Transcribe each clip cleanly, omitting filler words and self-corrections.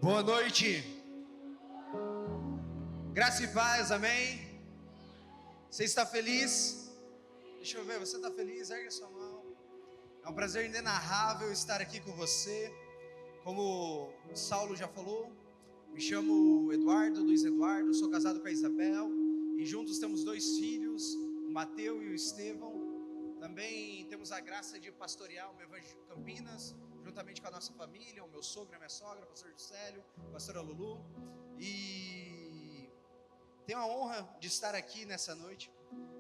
Boa noite. Graça e paz, amém? Você está feliz? Deixa eu ver, você está feliz? Ergue a sua mão. É um prazer inenarrável estar aqui com você. Como o Saulo já falou, me chamo Eduardo, Luiz Eduardo, sou casado com a Isabel e juntos temos 2 filhos, o Mateu e o Estevão. Também temos a graça de pastorear o Evangelho de Campinas, juntamente com a nossa família, o meu sogro, a minha sogra, o pastor Juscelio, a pastora Lulu. E tenho a honra de estar aqui nessa noite.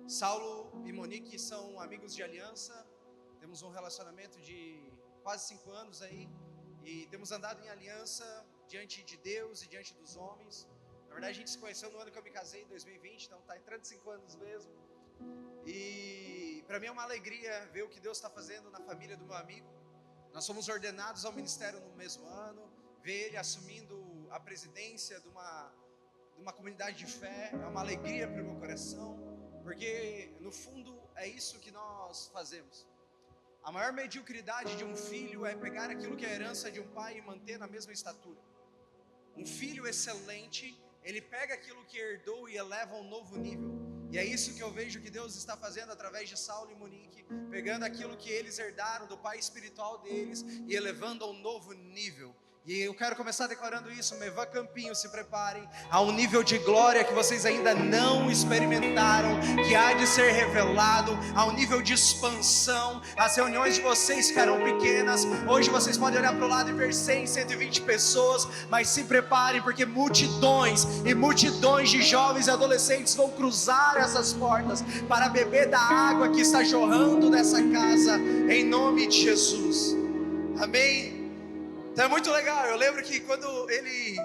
Saulo e Monique são amigos de aliança, temos um relacionamento de quase 5 anos aí, e temos andado em aliança diante de Deus e diante dos homens. Na verdade a gente se conheceu no ano que eu me casei, em 2020, então está entrando 5 anos mesmo. E para mim é uma alegria ver o que Deus está fazendo na família do meu amigo. Nós somos ordenados ao ministério no mesmo ano. Ver ele assumindo a presidência de uma comunidade de fé é uma alegria para o meu coração, porque no fundo é isso que nós fazemos. A maior mediocridade de um filho é pegar aquilo que é a herança de um pai e manter na mesma estatura. Um filho excelente, ele pega aquilo que herdou e eleva a um novo nível. E é isso que eu vejo que Deus está fazendo através de Saulo e Monique, pegando aquilo que eles herdaram do pai espiritual deles e elevando a um novo nível. E eu quero começar declarando isso, Meva Campinho, se preparem, há um nível de glória que vocês ainda não experimentaram, que há de ser revelado, há um nível de expansão. As reuniões de vocês ficarão pequenas, hoje vocês podem olhar para o lado e ver 100, 120 pessoas, mas se preparem, porque multidões e multidões de jovens e adolescentes vão cruzar essas portas, para beber da água que está jorrando nessa casa, em nome de Jesus, amém? Então é muito legal. Eu lembro que quando ele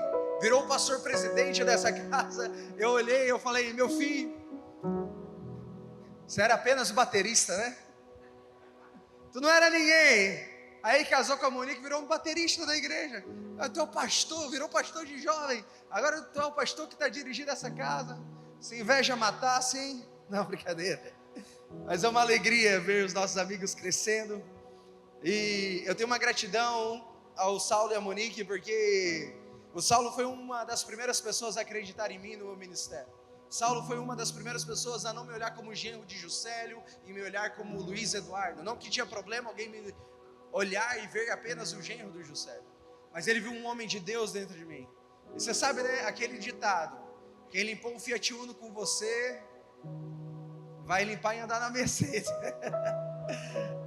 virou o pastor presidente dessa casa, eu olhei e eu falei: meu filho, você era apenas o baterista, né? Tu não era ninguém. Aí casou com a Monique, virou um baterista da igreja. Tu é o pastor, virou pastor de jovem. Agora tu é o pastor que está dirigindo essa casa. Se inveja matar, sim. Não, brincadeira. Mas é uma alegria ver os nossos amigos crescendo. E eu tenho uma gratidão ao Saulo e a Monique, porque o Saulo foi uma das primeiras pessoas a acreditar em mim no meu ministério. Saulo foi uma das primeiras pessoas a não me olhar como genro de Juscelio e me olhar como Luiz Eduardo. Não que tinha problema alguém me olhar e ver apenas o genro do Juscelio, mas ele viu um homem de Deus dentro de mim. E você sabe, né, aquele ditado: quem limpou um Fiat Uno com você vai limpar e andar na Mercedes.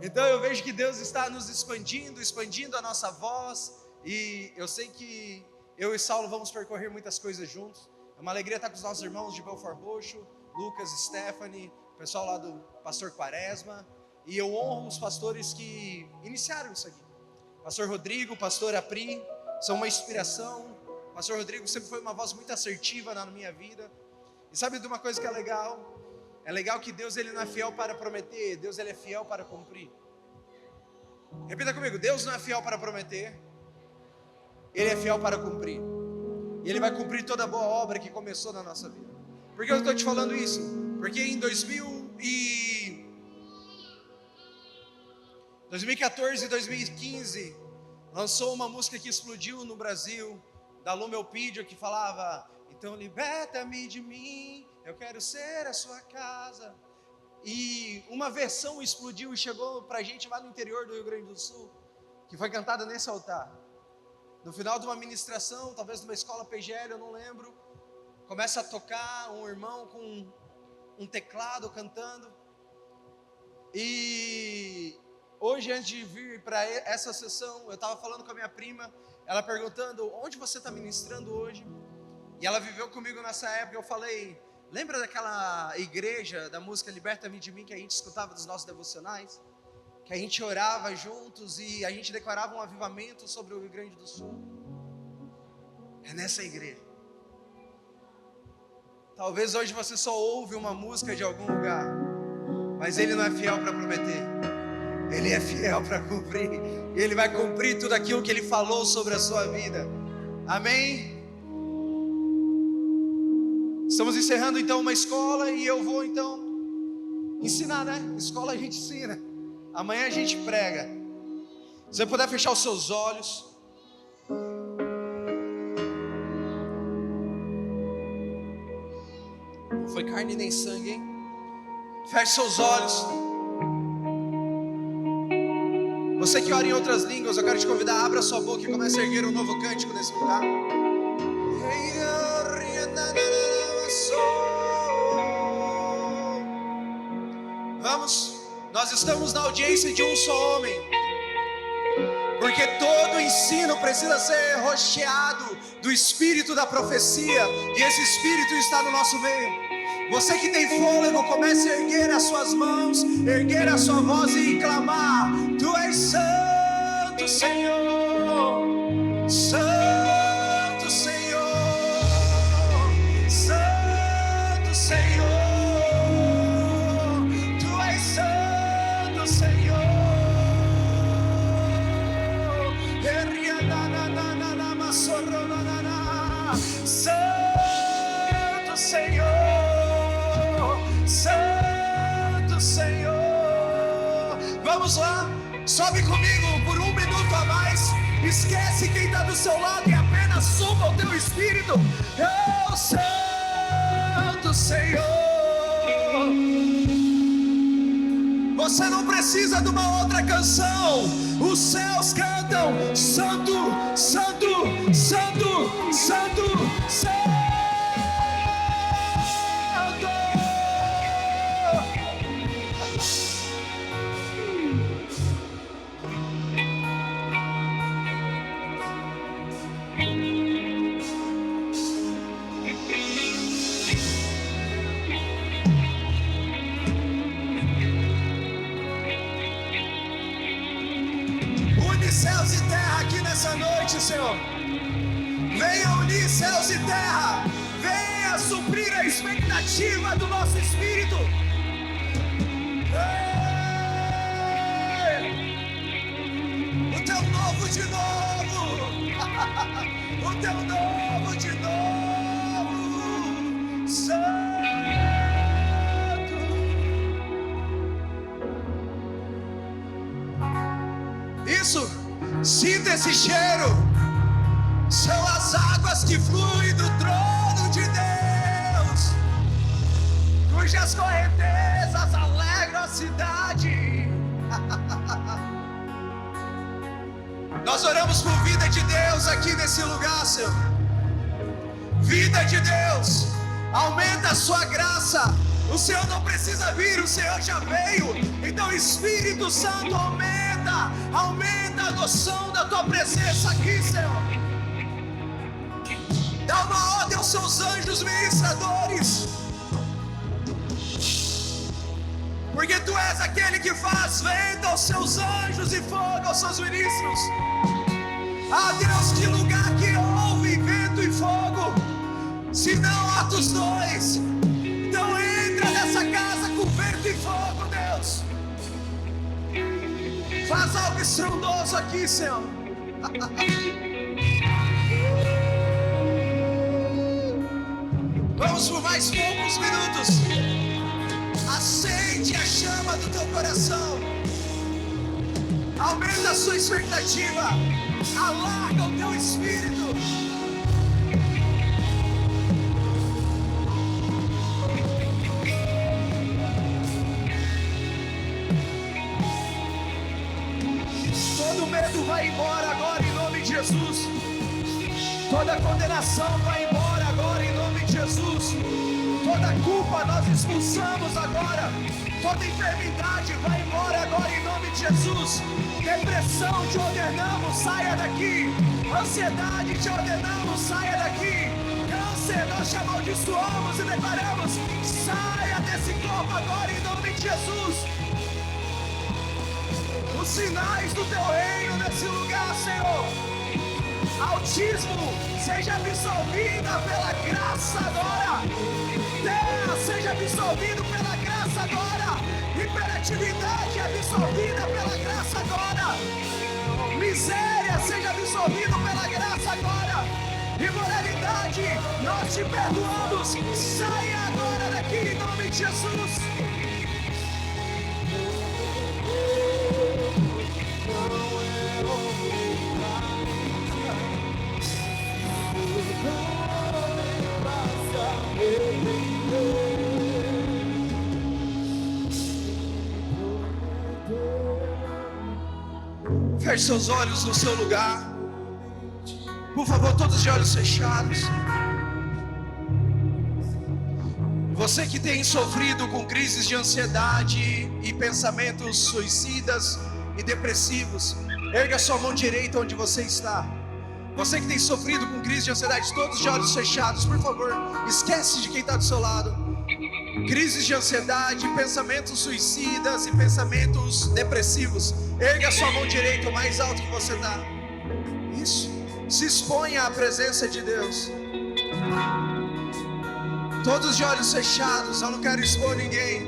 Então eu vejo que Deus está nos expandindo a nossa voz, e eu sei que eu e Saulo vamos percorrer muitas coisas juntos. É uma alegria estar com os nossos irmãos de Belfort Roxo, Lucas, Stephanie, o pessoal lá do pastor Quaresma, e eu honro os pastores que iniciaram isso aqui. Pastor Rodrigo, pastor Apri, são uma inspiração. Pastor Rodrigo sempre foi uma voz muito assertiva na minha vida. E sabe de uma coisa que é legal? É legal que Deus, ele não é fiel para prometer, Deus, ele é fiel para cumprir. Repita comigo: Deus não é fiel para prometer, Ele é fiel para cumprir. E Ele vai cumprir toda a boa obra que começou na nossa vida. Por que eu estou te falando isso? Porque em 2014 e 2015, lançou uma música que explodiu no Brasil, da Lumelpídio, que falava: então liberta-me de mim, eu quero ser a sua casa. E uma versão explodiu e chegou pra gente lá no interior do Rio Grande do Sul, que foi cantada nesse altar. No final de uma ministração, talvez numa escola PGL, eu não lembro, começa a tocar um irmão com um teclado cantando. E hoje, antes de vir para essa sessão, eu estava falando com a minha prima, ela perguntando: onde você está ministrando hoje? E ela viveu comigo nessa época. Eu falei: lembra daquela igreja da música Liberta-me de Mim, que a gente escutava dos nossos devocionais? Que a gente orava juntos e a gente declarava um avivamento sobre o Rio Grande do Sul. É nessa igreja. Talvez hoje você só ouve uma música de algum lugar, mas Ele não é fiel para prometer, Ele é fiel para cumprir. Ele vai cumprir tudo aquilo que Ele falou sobre a sua vida. Amém? Estamos encerrando então uma escola e eu vou então ensinar, né? Escola a gente ensina, amanhã a gente prega. Se você puder fechar os seus olhos. foi carne nem sangue, hein? Feche seus olhos. Você que ora em outras línguas, eu quero te convidar, abra sua boca e comece a erguer um novo cântico nesse lugar. Vamos, nós estamos na audiência de um só homem, porque todo ensino precisa ser rocheado do espírito da profecia, e esse espírito está no nosso meio. Você que tem fôlego, comece a erguer as suas mãos, erguer a sua voz e clamar: Tu és santo, Senhor, santo, Senhor, santo, Senhor, Tu és santo, Senhor, santo, Senhor. Santo Senhor. Vamos lá, sobe comigo por 1 minuto a mais. Esquece quem está do seu lado e apenas suba o teu espírito. Oh, Santo Senhor. Você não precisa de uma outra canção. Os céus cantam: Santo, Santo, Santo, Santo, Santo. Céus e terra aqui nessa noite, Senhor. Venha unir céus e terra. Venha suprir a expectativa do nosso espírito. O teu novo de novo. O teu novo de novo. Santo. Isso. Sinta esse cheiro. São as águas que fluem do trono de Deus, cujas correntezas alegram a cidade. Nós oramos por vida de Deus aqui nesse lugar, Senhor. Vida de Deus, aumenta a sua graça. O Senhor não precisa vir, o Senhor já veio. Então, Espírito Santo, aumenta a noção da tua presença aqui, Senhor. Dá uma ordem aos seus anjos ministradores, porque tu és aquele que faz vento aos seus anjos e fogo aos seus ministros. Ah, Deus, que lugar que houve vento e fogo, se não Atos 2. Então entra nessa casa com vento e fogo, Deus. Faz algo estrondoso aqui, Senhor. Vamos por mais poucos minutos. Acende a chama do teu coração. Aumenta a sua expectativa. Alarga o teu espírito. Todo medo vai embora agora em nome de Jesus. Toda condenação vai embora agora em nome de Jesus. Toda culpa nós expulsamos agora. Toda enfermidade vai embora agora em nome de Jesus. Depressão, te ordenamos, saia daqui. Ansiedade, te ordenamos, saia daqui. Câncer, nós te amaldiçoamos e declaramos: saia desse corpo agora em nome de Jesus. Os sinais do teu reino nesse lugar, Senhor. Autismo, seja absolvida pela graça agora. Terra, seja absolvido pela graça agora. Hiperatividade, absolvida pela graça agora. Miséria, seja absolvido pela graça agora. Imoralidade, nós te perdoamos. Saia agora daqui em nome de Jesus. Feche seus olhos no seu lugar. Por favor, todos de olhos fechados. Você que tem sofrido com crises de ansiedade e pensamentos suicidas e depressivos, erga sua mão direita onde você está. Você que tem sofrido com crise de ansiedade, todos de olhos fechados, por favor, esquece de quem está do seu lado. Crises de ansiedade, pensamentos suicidas e pensamentos depressivos, erga sua mão direita o mais alto que você está. Isso, se exponha à presença de Deus. Todos de olhos fechados, eu não quero expor ninguém.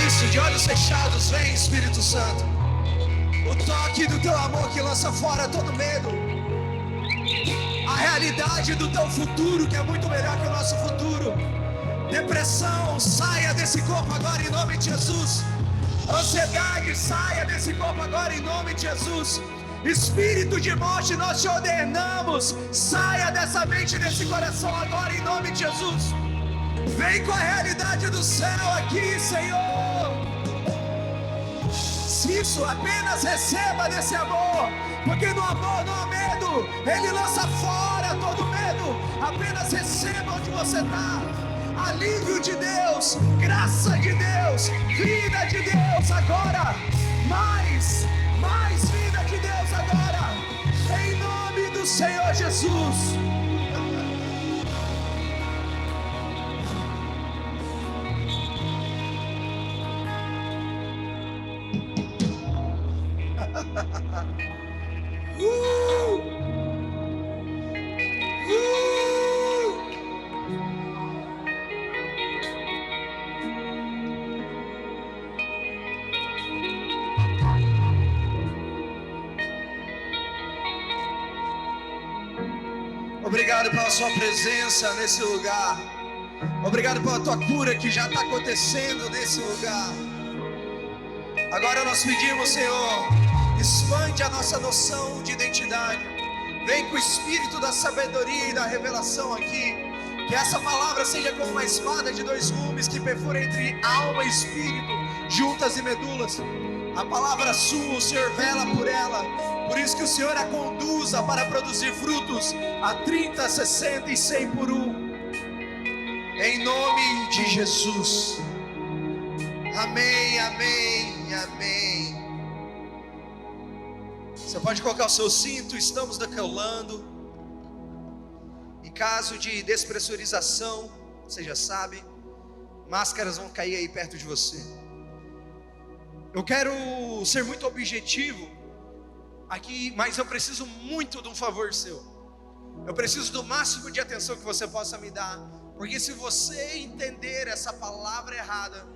Isso, de olhos fechados, vem Espírito Santo. O toque do teu amor que lança fora todo medo. A realidade do teu futuro, que é muito melhor que o nosso futuro. Depressão, saia desse corpo agora em nome de Jesus. Ansiedade, saia desse corpo agora em nome de Jesus. Espírito de morte, nós te ordenamos, saia dessa mente e desse coração agora em nome de Jesus. Vem com a realidade do céu aqui, Senhor. Isso, apenas receba desse amor, porque no amor não há medo, Ele lança fora todo medo. Apenas receba onde você está. Alívio de Deus, graça de Deus, vida de Deus agora. Mais vida de Deus agora, em nome do Senhor Jesus. Obrigado pela sua presença nesse lugar. Obrigado pela tua cura que já está acontecendo nesse lugar. Agora nós pedimos, Senhor, expande a nossa noção de identidade. Vem com o espírito da sabedoria e da revelação aqui. Que essa palavra seja como uma espada de dois gumes que perfura entre alma e espírito, juntas e medulas. A palavra sua, o Senhor vela por ela. Por isso que o Senhor a conduza para produzir frutos a 30, 60 e 100 por um. Em nome de Jesus. Amém, amém, amém. Você pode colocar o seu cinto, estamos decolando. Em caso de despressurização, você já sabe, máscaras vão cair aí perto de você. Eu quero ser muito objetivo aqui, mas eu preciso muito de um favor seu. Eu preciso do máximo de atenção que você possa me dar, porque se você entender essa palavra errada,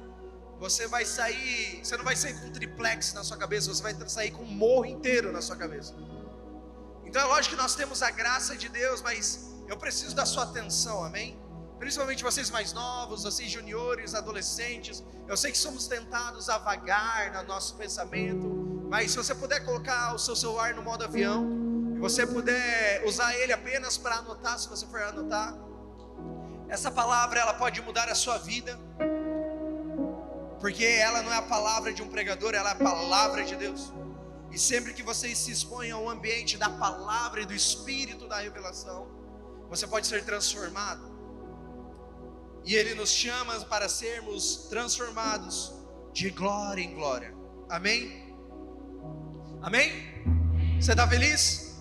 você não vai sair com um triplex na sua cabeça, você vai sair com um morro inteiro na sua cabeça. Então é lógico que nós temos a graça de Deus, mas eu preciso da sua atenção, amém? Principalmente vocês mais novos, vocês juniores, adolescentes. Eu sei que somos tentados a vagar no nosso pensamento, mas se você puder colocar o seu celular no modo avião, e você puder usar ele apenas para anotar, se você for anotar, essa palavra ela pode mudar a sua vida, porque ela não é a palavra de um pregador, ela é a palavra de Deus. E sempre que vocês se expõem a um ambiente da palavra e do Espírito da revelação, você pode ser transformado. E Ele nos chama para sermos transformados de glória em glória. Amém? Amém? Você está feliz?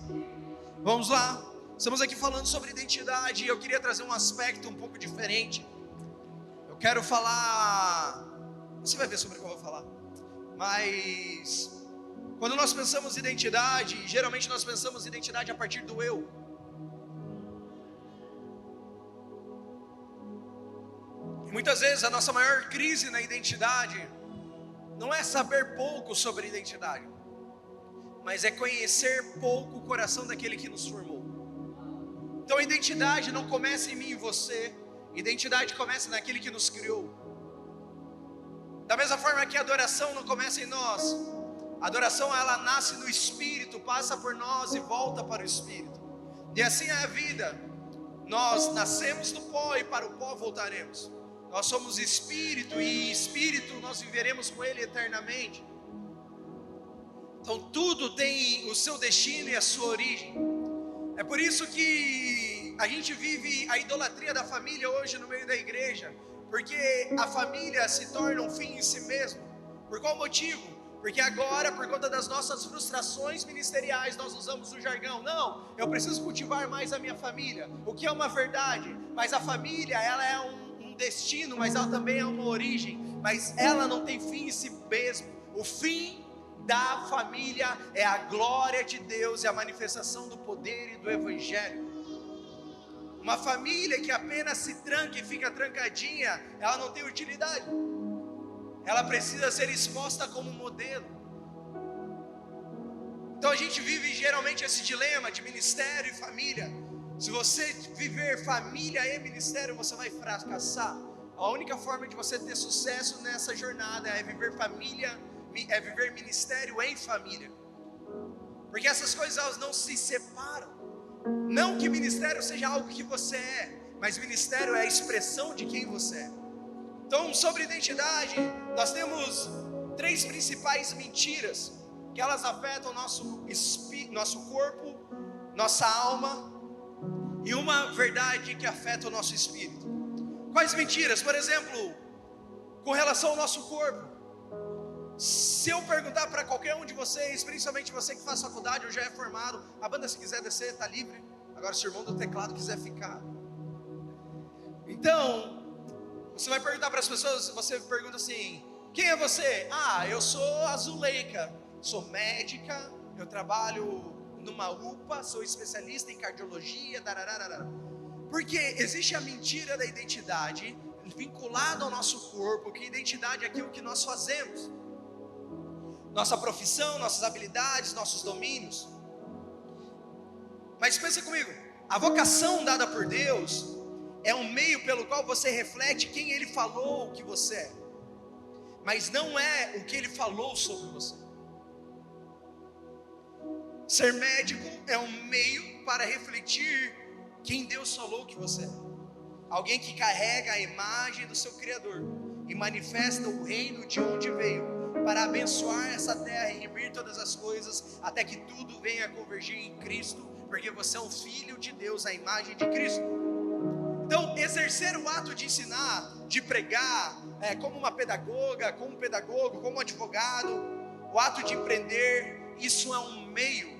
Vamos lá. Estamos aqui falando sobre identidade e eu queria trazer um aspecto um pouco diferente. Eu quero falar... Você vai ver sobre o que eu vou falar. Mas... quando nós pensamos em identidade, geralmente nós pensamos em identidade a partir do eu. E muitas vezes a nossa maior crise na identidade não é saber pouco sobre identidade, mas é conhecer pouco o coração daquele que nos formou. Então a identidade não começa em mim e você, identidade começa naquele que nos criou. Da mesma forma que a adoração não começa em nós, a adoração ela nasce no Espírito, passa por nós e volta para o Espírito. E assim é a vida. Nós nascemos do pó e para o pó voltaremos. Nós somos Espírito e Espírito nós viveremos com Ele eternamente. Então tudo tem o seu destino e a sua origem. É por isso que a gente vive a idolatria da família hoje no meio da igreja, porque a família se torna um fim em si mesmo. Por qual motivo? Porque agora, por conta das nossas frustrações ministeriais, nós usamos o jargão: não, eu preciso cultivar mais a minha família, o que é uma verdade. Mas a família, ela é um destino, mas ela também é uma origem, mas ela não tem fim em si mesmo. O fim da família é a glória de Deus e a manifestação do poder e do evangelho. Uma família que apenas se tranca e fica trancadinha, ela não tem utilidade. Ela precisa ser exposta como modelo. Então a gente vive geralmente esse dilema de ministério e família. Se você viver família e ministério, você vai fracassar. A única forma de você ter sucesso nessa jornada é viver família, é viver ministério em família. Porque essas coisas, elas não se separam. Não que ministério seja algo que você é, mas ministério é a expressão de quem você é. Então, sobre identidade, nós temos 3 principais mentiras que elas afetam nosso corpo, nossa alma, e uma verdade que afeta o nosso espírito. Quais mentiras? Por exemplo, com relação ao nosso corpo. Se eu perguntar para qualquer um de vocês, principalmente você que faz faculdade ou já é formado, a banda, se quiser descer, está livre. Agora, se o irmão do teclado quiser ficar. Então, você vai perguntar para as pessoas, você pergunta assim: quem é você? Ah, eu sou a Zuleika, sou médica, eu trabalho numa UPA, sou especialista em cardiologia, dararara. Porque existe a mentira da identidade vinculada ao nosso corpo, que identidade é aquilo que nós fazemos, nossa profissão, nossas habilidades, nossos domínios. Mas pensa comigo, a vocação dada por Deus é um meio pelo qual você reflete quem Ele falou que você é, mas não é o que Ele falou sobre você. Ser médico é um meio para refletir quem Deus falou que você é. Alguém que carrega a imagem do seu Criador e manifesta o reino de onde veio, para abençoar essa terra e remir todas as coisas, até que tudo venha a convergir em Cristo, porque você é um filho de Deus, a imagem de Cristo. Então, exercer o ato de ensinar, de pregar, como uma pedagoga, como um pedagogo, como um advogado, o ato de empreender, isso é um meio,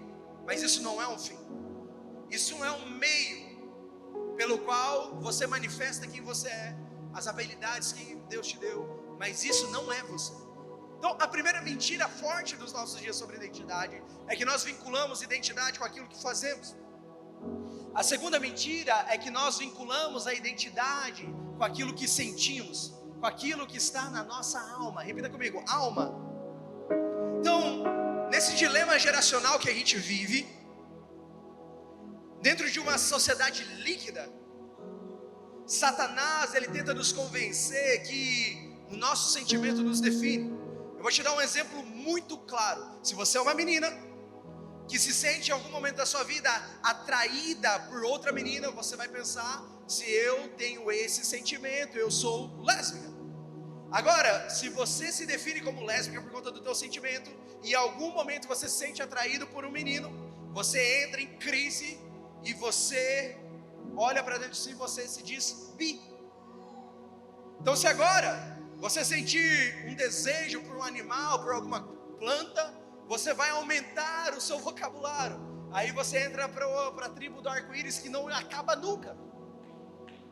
mas isso não é um fim. Isso é um meio pelo qual você manifesta quem você é, as habilidades que Deus te deu, mas isso não é você. Então, a primeira mentira forte dos nossos dias sobre identidade é que nós vinculamos identidade com aquilo que fazemos. A segunda mentira é que nós vinculamos a identidade com aquilo que sentimos, com aquilo que está na nossa alma. Repita comigo: alma. Então, nesse dilema geracional que a gente vive, dentro de uma sociedade líquida, Satanás, ele tenta nos convencer que o nosso sentimento nos define. Eu vou te dar um exemplo muito claro. Se você é uma menina que se sente em algum momento da sua vida atraída por outra menina, você vai pensar: se eu tenho esse sentimento, eu sou lésbica. Agora, se você se define como lésbica por conta do teu sentimento, e em algum momento você se sente atraído por um menino, você entra em crise e você olha para dentro de si e você se diz bi. Então, se agora você sentir um desejo por um animal, por alguma planta, você vai aumentar o seu vocabulário. Aí você entra para a tribo do arco-íris, que não acaba nunca.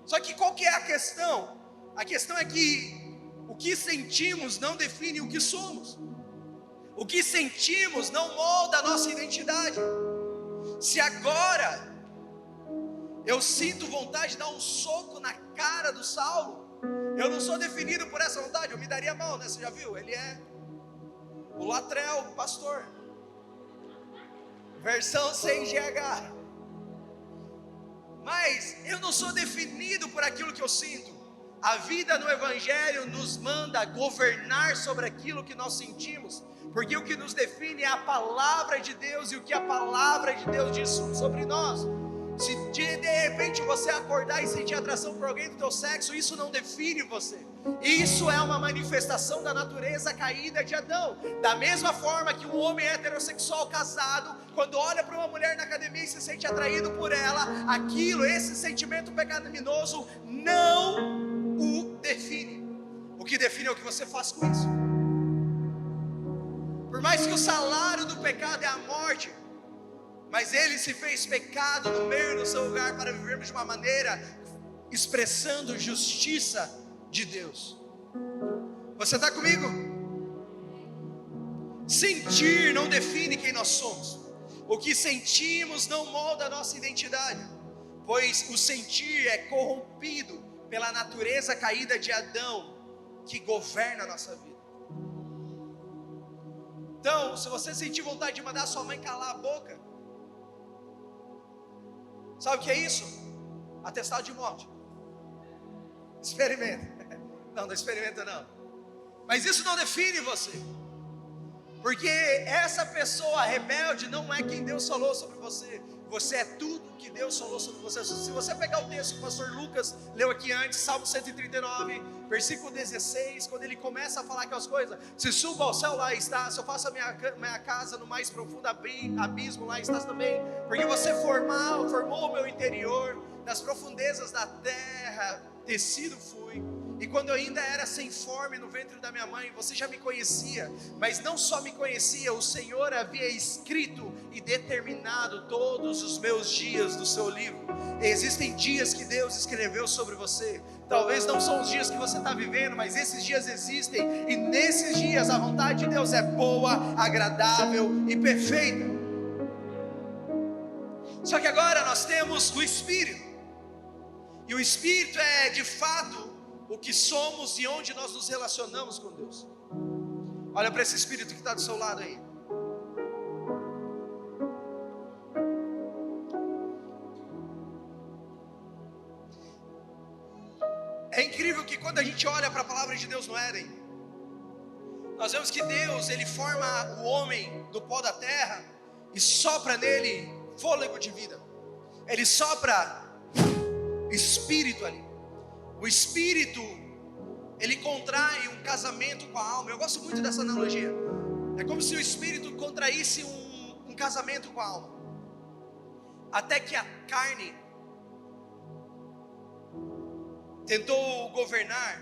Só que qual que é a questão? A questão é que o que sentimos não define o que somos. O que sentimos não molda a nossa identidade. Se agora eu sinto vontade de dar um soco na cara do Saulo, eu não sou definido por essa vontade. Eu me daria mal, né? Você já viu? Ele é o Latrell, pastor, versão sem GH. Mas eu não sou definido por aquilo que eu sinto. A vida no Evangelho nos manda governar sobre aquilo que nós sentimos, porque o que nos define é a palavra de Deus e o que a palavra de Deus diz sobre nós. Se de repente você acordar e sentir atração por alguém do teu sexo, isso não define você. Isso é uma manifestação da natureza caída de Adão. Da mesma forma que um homem heterossexual casado, quando olha para uma mulher na academia e se sente atraído por ela, esse sentimento pecaminoso não o define. O que define é o que você faz com isso. Por mais que o salário do pecado é a morte, mas ele se fez pecado no meio do seu lugar para vivermos de uma maneira expressando justiça de Deus. Você está comigo? Sentir não define quem nós somos. O que sentimos não molda a nossa identidade, pois o sentir é corrompido pela natureza caída de Adão, que governa a nossa vida. Então, se você sentir vontade de mandar sua mãe calar a boca, sabe o que é isso? Atestado de morte. Experimenta. Não experimenta não. Mas isso não define você. Porque essa pessoa rebelde não é quem Deus falou sobre você. Você é tudo que Deus falou sobre você. Se você pegar o texto que o pastor Lucas leu aqui antes, Salmo 139, versículo 16, quando ele começa a falar aquelas coisas: se subo ao céu, lá estás. Se eu faço a minha casa no mais profundo abismo, lá estás também. Porque você formou o meu interior, das profundezas da terra, tecido fui. E quando eu ainda era sem forma no ventre da minha mãe, você já me conhecia. Mas não só me conhecia, o Senhor havia escrito e determinado todos os meus dias do seu livro. Existem dias que Deus escreveu sobre você. Talvez não são os dias que você está vivendo, mas esses dias existem. E nesses dias a vontade de Deus é boa, agradável e perfeita. Só que agora nós temos o Espírito. E o Espírito é de fato o que somos e onde nós nos relacionamos com Deus. Olha para esse Espírito que está do seu lado aí. É incrível que quando a gente olha para a palavra de Deus no Éden, nós vemos que Deus, ele forma o homem do pó da terra e sopra nele fôlego de vida. Ele sopra espírito ali. O espírito, ele contrai um casamento com a alma. Eu gosto muito dessa analogia. É como se o espírito contraísse um casamento com a alma, até que a carne tentou governar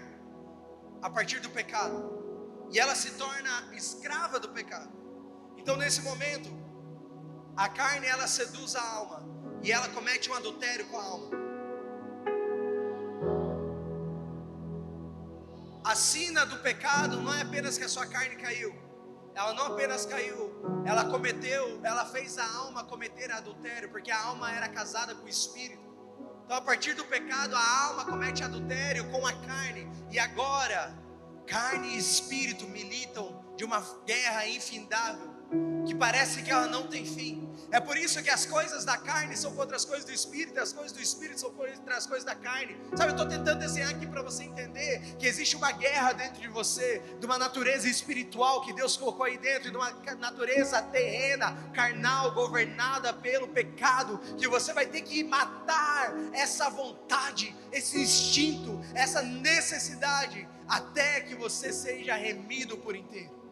a partir do pecado, e ela se torna escrava do pecado. Então nesse momento, a carne, ela seduz a alma, e ela comete um adultério com a alma. A sina do pecado não é apenas que a sua carne caiu. Ela não apenas caiu, ela fez a alma cometer adultério, porque a alma era casada com o espírito. Então a partir do pecado, a alma comete adultério com a carne. E agora, carne e espírito militam de uma guerra infindável, que parece que ela não tem fim. É por isso que as coisas da carne são contra as coisas do espírito, e as coisas do espírito são contra as coisas da carne. Sabe, eu estou tentando desenhar aqui para você entender que existe uma guerra dentro de você, de uma natureza espiritual que Deus colocou aí dentro, de uma natureza terrena, carnal, governada pelo pecado, que você vai ter que matar essa vontade, esse instinto, essa necessidade, até que você seja remido por inteiro.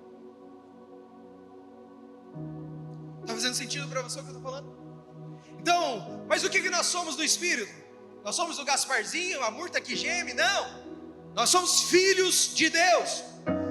Está fazendo sentido para você o que eu estou falando? Então, mas o que nós somos do Espírito? Nós somos o Gasparzinho, a murta que geme? Não, nós somos filhos de Deus.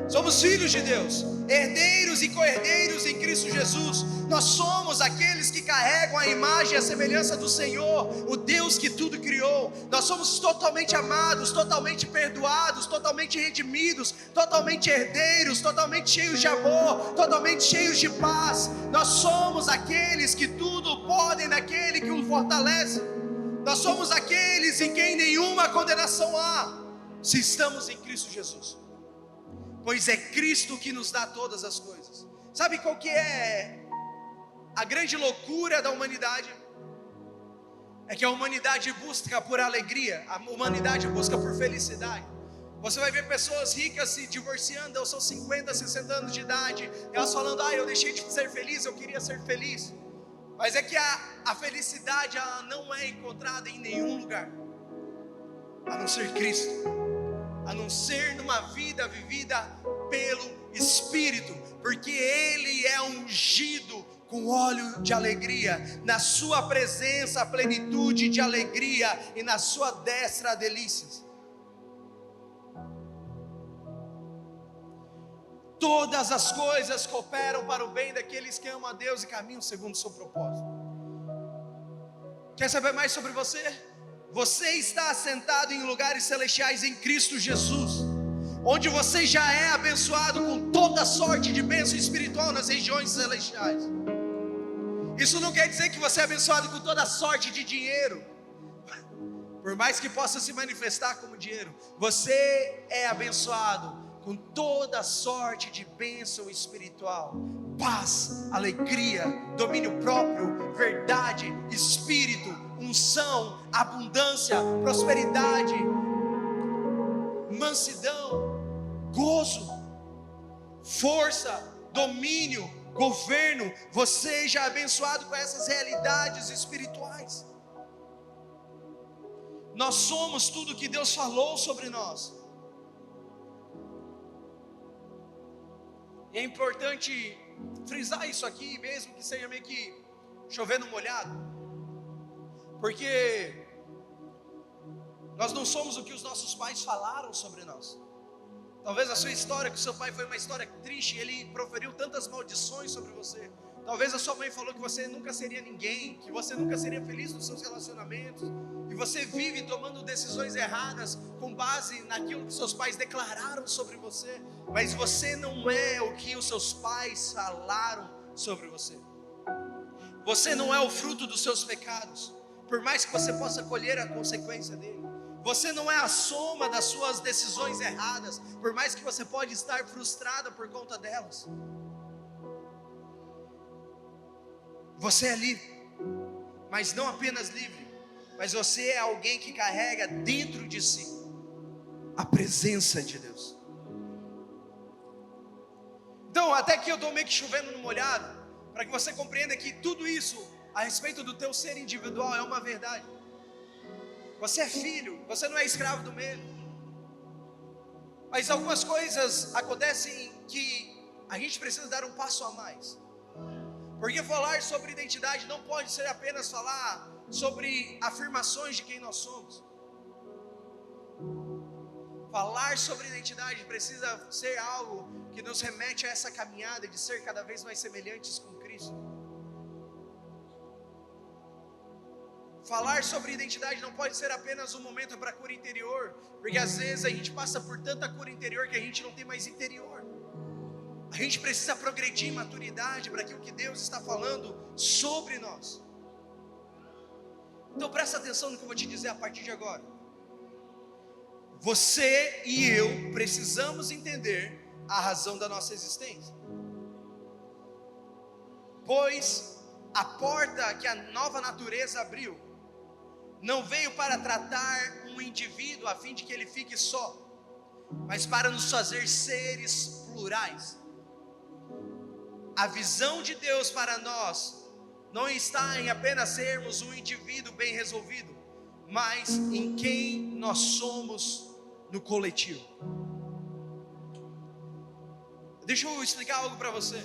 Somos filhos de Deus, herdeiros e co-herdeiros em Cristo Jesus. Nós somos aqueles que carregam a imagem e a semelhança do Senhor, o Deus que tudo criou. Nós somos totalmente amados, totalmente perdoados, totalmente redimidos, totalmente herdeiros, totalmente cheios de amor, totalmente cheios de paz. Nós somos aqueles que tudo podem naquele que o fortalece. Nós somos aqueles em quem nenhuma condenação há, se estamos em Cristo Jesus. Pois é Cristo que nos dá todas as coisas. Sabe qual que é a grande loucura da humanidade? É que a humanidade busca por alegria, a humanidade busca por felicidade. Você vai ver pessoas ricas se divorciando aos seus 50, 60 anos de idade, elas falando: eu deixei de ser feliz, eu queria ser feliz. Mas é que a felicidade, ela não é encontrada em nenhum lugar, a não ser Cristo, a não ser numa vida vivida pelo Espírito, porque Ele é ungido com óleo de alegria, na sua presença a plenitude de alegria, e na sua destra delícias. Todas as coisas cooperam para o bem daqueles que amam a Deus e caminham segundo o seu propósito. Quer saber mais sobre você? Você está assentado em lugares celestiais em Cristo Jesus, onde você já é abençoado com toda sorte de bênção espiritual nas regiões celestiais. Isso não quer dizer que você é abençoado com toda sorte de dinheiro, por mais que possa se manifestar como dinheiro. Você é abençoado com toda sorte de bênção espiritual, paz, alegria, domínio próprio, verdade, espírito, unção, abundância, prosperidade, mansidão, gozo, força, domínio, governo. Você já é abençoado com essas realidades espirituais. Nós somos tudo que Deus falou sobre nós. É importante frisar isso aqui, mesmo que seja meio que chovendo molhado, porque nós não somos o que os nossos pais falaram sobre nós. Talvez a sua história com seu pai foi uma história triste, ele proferiu tantas maldições sobre você. Talvez a sua mãe falou que você nunca seria ninguém, que você nunca seria feliz nos seus relacionamentos, e você vive tomando decisões erradas com base naquilo que seus pais declararam sobre você, mas você não é o que os seus pais falaram sobre você. Você não é o fruto dos seus pecados, por mais que você possa colher a consequência dele. Você não é a soma das suas decisões erradas, por mais que você pode estar frustrada por conta delas. Você é livre, mas não apenas livre, mas você é alguém que carrega dentro de si a presença de Deus. Então, até que eu estou meio que chovendo no molhado, para que você compreenda que tudo isso a respeito do teu ser individual é uma verdade. Você é filho, você não é escravo do medo. Mas algumas coisas acontecem que a gente precisa dar um passo a mais. Porque falar sobre identidade não pode ser apenas falar sobre afirmações de quem nós somos. Falar sobre identidade precisa ser algo que nos remete a essa caminhada de ser cada vez mais semelhantes com Cristo. Falar sobre identidade não pode ser apenas um momento para cura interior, porque às vezes a gente passa por tanta cura interior que a gente não tem mais interior. A gente precisa progredir em maturidade para aquilo que Deus está falando sobre nós. Então presta atenção no que eu vou te dizer a partir de agora. Você e eu precisamos entender a razão da nossa existência. Pois a porta que a nova natureza abriu não veio para tratar um indivíduo a fim de que ele fique só, mas para nos fazer seres plurais. A visão de Deus para nós não está em apenas sermos um indivíduo bem resolvido, mas em quem nós somos no coletivo. Deixa eu explicar algo para você.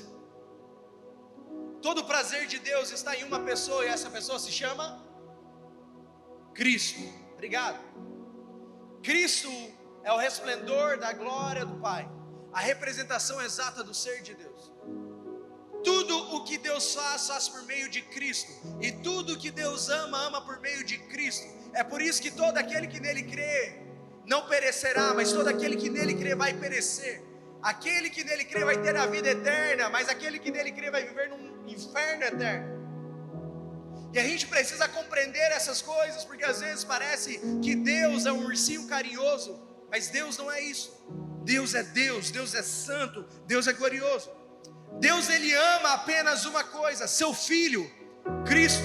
Todo o prazer de Deus está em uma pessoa, e essa pessoa se chama Cristo. Obrigado. Cristo é o resplendor da glória do Pai, a representação exata do ser de Deus. Tudo o que Deus faz por meio de Cristo, e tudo o que Deus ama por meio de Cristo. É por isso que todo aquele que nele crê não perecerá, mas todo aquele que nele crê vai perecer. Aquele que nele crê vai ter a vida eterna, mas aquele que nele crê vai viver num inferno eterno. E a gente precisa compreender essas coisas, porque às vezes parece que Deus é um ursinho carinhoso, mas Deus não é isso. Deus é santo, Deus é glorioso. Deus, ele ama apenas uma coisa, seu Filho, Cristo.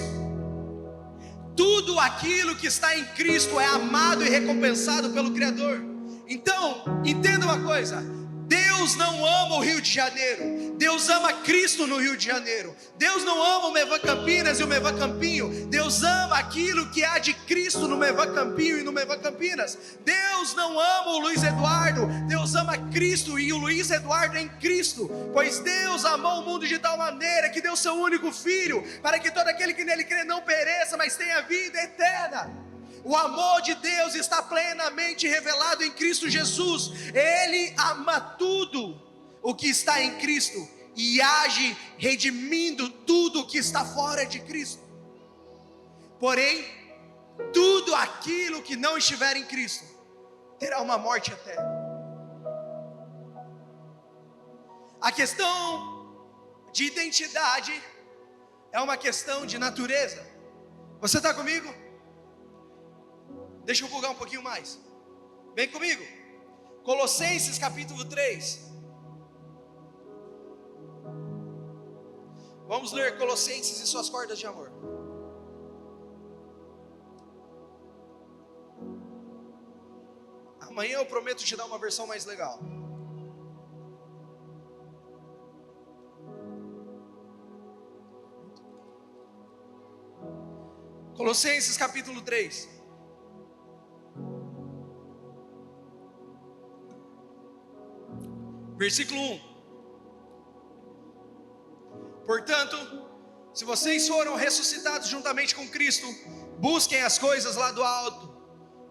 Tudo aquilo que está em Cristo é amado e recompensado pelo Criador. Então, entenda uma coisa: Deus Deus não ama o Rio de Janeiro, Deus ama Cristo no Rio de Janeiro. Deus não ama o Mevan Campinas e o Mevan Campinho, Deus ama aquilo que há de Cristo no Mevan Campinho e no Mevan Campinas. Deus não ama o Luiz Eduardo, Deus ama Cristo e o Luiz Eduardo em Cristo, pois Deus amou o mundo de tal maneira que deu seu único Filho, para que todo aquele que nele crê não pereça, mas tenha vida eterna. O amor de Deus está plenamente revelado em Cristo Jesus. Ele ama tudo o que está em Cristo e age redimindo tudo o que está fora de Cristo. Porém, tudo aquilo que não estiver em Cristo terá uma morte eterna. A questão de identidade é uma questão de natureza. Você está comigo? Deixa eu bugar um pouquinho mais. Vem comigo. Colossenses capítulo 3. Vamos ler Colossenses e suas cordas de amor. Amanhã eu prometo te dar uma versão mais legal. Colossenses capítulo 3. Versículo 1. Portanto, se vocês foram ressuscitados juntamente com Cristo, busquem as coisas lá do alto,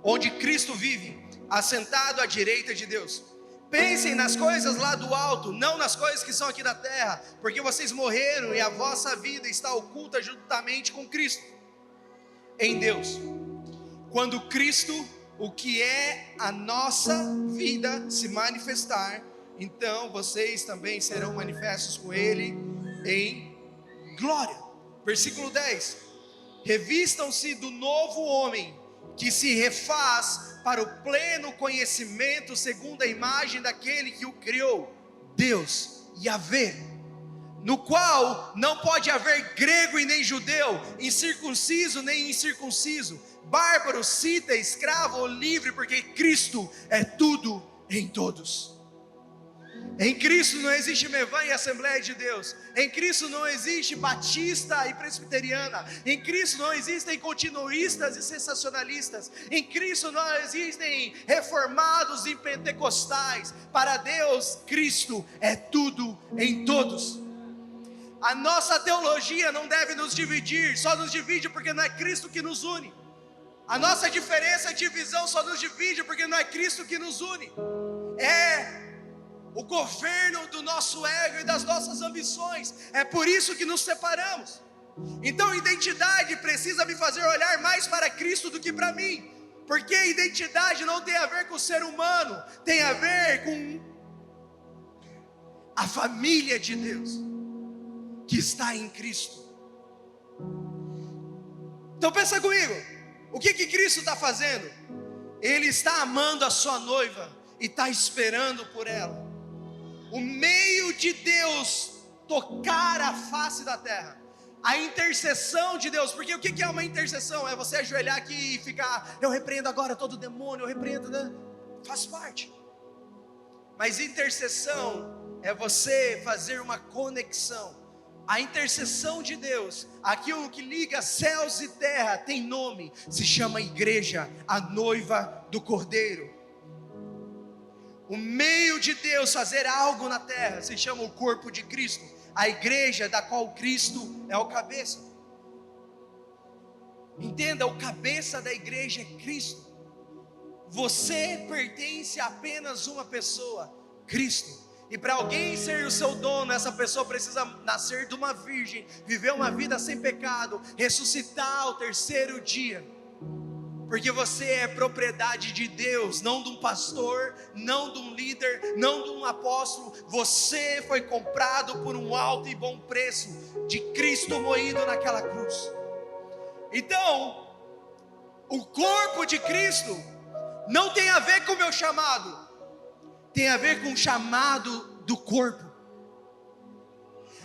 onde Cristo vive, assentado à direita de Deus. Pensem nas coisas lá do alto, não nas coisas que são aqui da terra, porque vocês morreram e a vossa vida está oculta juntamente com Cristo em Deus. Quando Cristo, o que é a nossa vida, se manifestar, então vocês também serão manifestos com Ele em glória. Versículo 10. Revistam-se do novo homem, que se refaz para o pleno conhecimento segundo a imagem daquele que o criou, Deus, Yahvé, no qual não pode haver grego e nem judeu, incircunciso nem incircunciso, bárbaro, cita, escravo ou livre, porque Cristo é tudo em todos. Em Cristo não existe Mevan e Assembleia de Deus. Em Cristo não existe batista e presbiteriana. Em Cristo não existem continuistas e sensacionalistas. Em Cristo não existem reformados e pentecostais. Para Deus, Cristo é tudo em todos. A nossa teologia não deve nos dividir, só nos divide porque não é Cristo que nos une. A nossa diferença de visão só nos divide porque não é Cristo que nos une. É o governo do nosso ego e das nossas ambições. É por isso que nos separamos. Então identidade precisa me fazer olhar mais para Cristo do que para mim, porque identidade não tem a ver com o ser humano, tem a ver com a família de Deus que está em Cristo. Então pensa comigo, o que Cristo está fazendo? Ele está amando a sua noiva e está esperando por ela. O meio de Deus tocar a face da terra, a intercessão de Deus. Porque o que é uma intercessão? É você ajoelhar aqui e ficar, eu repreendo agora todo demônio, eu repreendo, né? Faz parte. Mas intercessão é você fazer uma conexão. A intercessão de Deus, aquilo que liga céus e terra, tem nome, se chama igreja, a noiva do Cordeiro. O meio de Deus fazer algo na terra se chama o corpo de Cristo, a igreja da qual Cristo é o cabeça. Entenda, o cabeça da igreja é Cristo. Você pertence a apenas uma pessoa, Cristo. E para alguém ser o seu dono, essa pessoa precisa nascer de uma virgem, viver uma vida sem pecado, ressuscitar ao terceiro dia. Porque você é propriedade de Deus, não de um pastor, não de um líder, não de um apóstolo. Você foi comprado por um alto e bom preço, de Cristo moído naquela cruz. Então, o corpo de Cristo não tem a ver com o meu chamado, tem a ver com o chamado do corpo.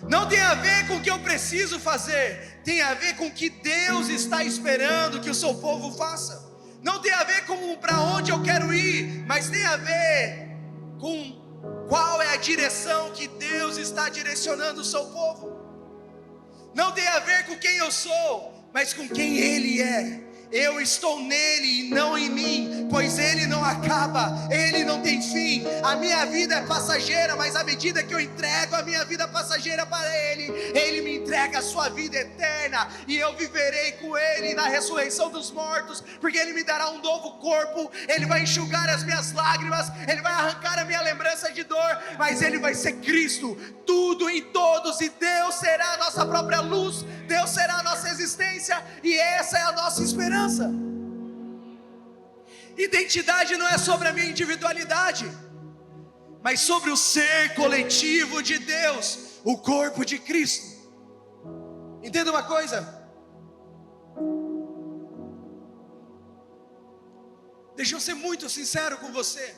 Não tem a ver com o que eu preciso fazer, tem a ver com o que Deus está esperando que o seu povo faça. Não tem a ver com para onde eu quero ir, mas tem a ver com Qual é a direção que Deus está direcionando o seu povo? Não tem a ver com quem eu sou, mas com quem Ele é. Eu estou nele e não em mim, pois Ele não acaba, Ele não tem fim. A minha vida é passageira, mas à medida que eu entrego a minha vida passageira para Ele, Ele me entrega a sua vida eterna, e eu viverei com Ele na ressurreição dos mortos, porque Ele me dará um novo corpo, Ele vai enxugar as minhas lágrimas, Ele vai arrancar a minha lembrança de dor, mas Ele vai ser Cristo, tudo em todos, e Deus será a nossa própria luz, Deus será a nossa existência, e essa é a nossa esperança. Identidade não é sobre a minha individualidade, mas sobre o ser coletivo de Deus, o corpo de Cristo. Entenda uma coisa, deixa eu ser muito sincero com você,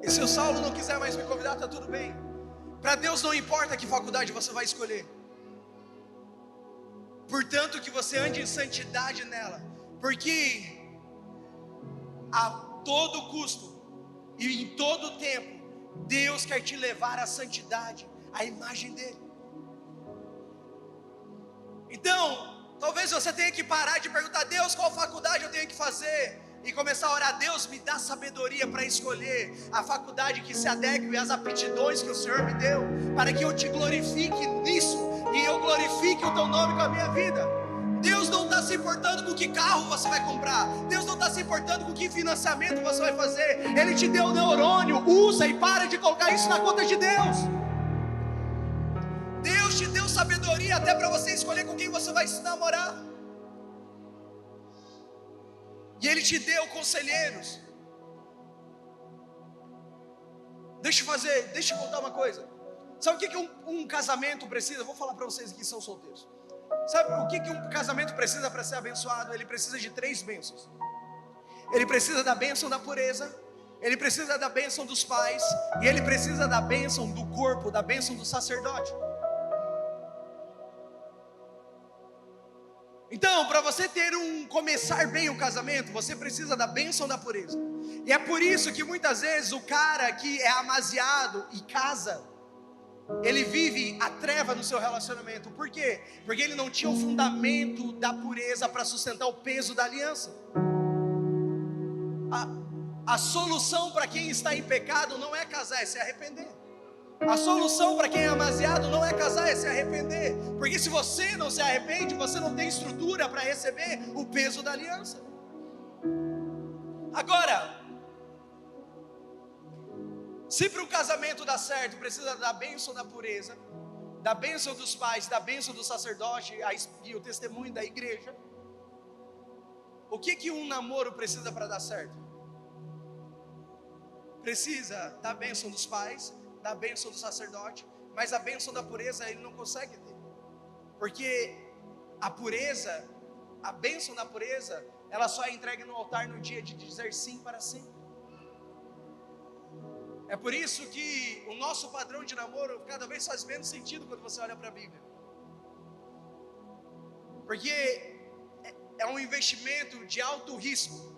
e se o Saulo não quiser mais me convidar, está tudo bem. Para Deus não importa que faculdade você vai escolher, portanto que você ande em santidade nela, porque a todo custo e em todo tempo Deus quer te levar à santidade, à imagem dele. Então, talvez você tenha que parar de perguntar: Deus, qual faculdade eu tenho que fazer? E começar a orar: Deus, me dá sabedoria para escolher a faculdade que se adeque às aptidões que o Senhor me deu, para que eu te glorifique nisso, e eu glorifique o teu nome com a minha vida. Deus não está se importando com que carro você vai comprar, Deus não está se importando com que financiamento você vai fazer. Ele te deu neurônio, usa e para de colocar isso na conta de Deus. Deus te deu sabedoria até para você escolher com quem você vai se namorar, e Ele te deu conselheiros. Deixa eu contar uma coisa. Sabe o que um casamento precisa? Vou falar para vocês que são solteiros. Sabe o que um casamento precisa para ser abençoado? Ele precisa de 3 bênçãos. Ele precisa da bênção da pureza, ele precisa da bênção dos pais, e ele precisa da bênção do corpo, da bênção do sacerdote. Então, para você começar bem o casamento, você precisa da bênção da pureza. E é por isso que muitas vezes o cara que é amaziado e casa, ele vive a treva no seu relacionamento. Por quê? Porque ele não tinha o fundamento da pureza para sustentar o peso da aliança. A solução para quem está em pecado não é casar, é se arrepender. A solução para quem é amaziado não é casar, é se arrepender. Porque se você não se arrepende, você não tem estrutura para receber o peso da aliança. Agora, se para o casamento dar certo, precisa da bênção da pureza, da bênção dos pais, da bênção do sacerdote e o testemunho da igreja. O que um namoro precisa para dar certo? Precisa da bênção dos pais, da bênção do sacerdote, mas a bênção da pureza ele não consegue ter, porque a pureza, a bênção da pureza, ela só é entregue no altar no dia de dizer sim para sempre. É por isso que o nosso padrão de namoro cada vez faz menos sentido quando você olha para a Bíblia, porque é um investimento de alto risco.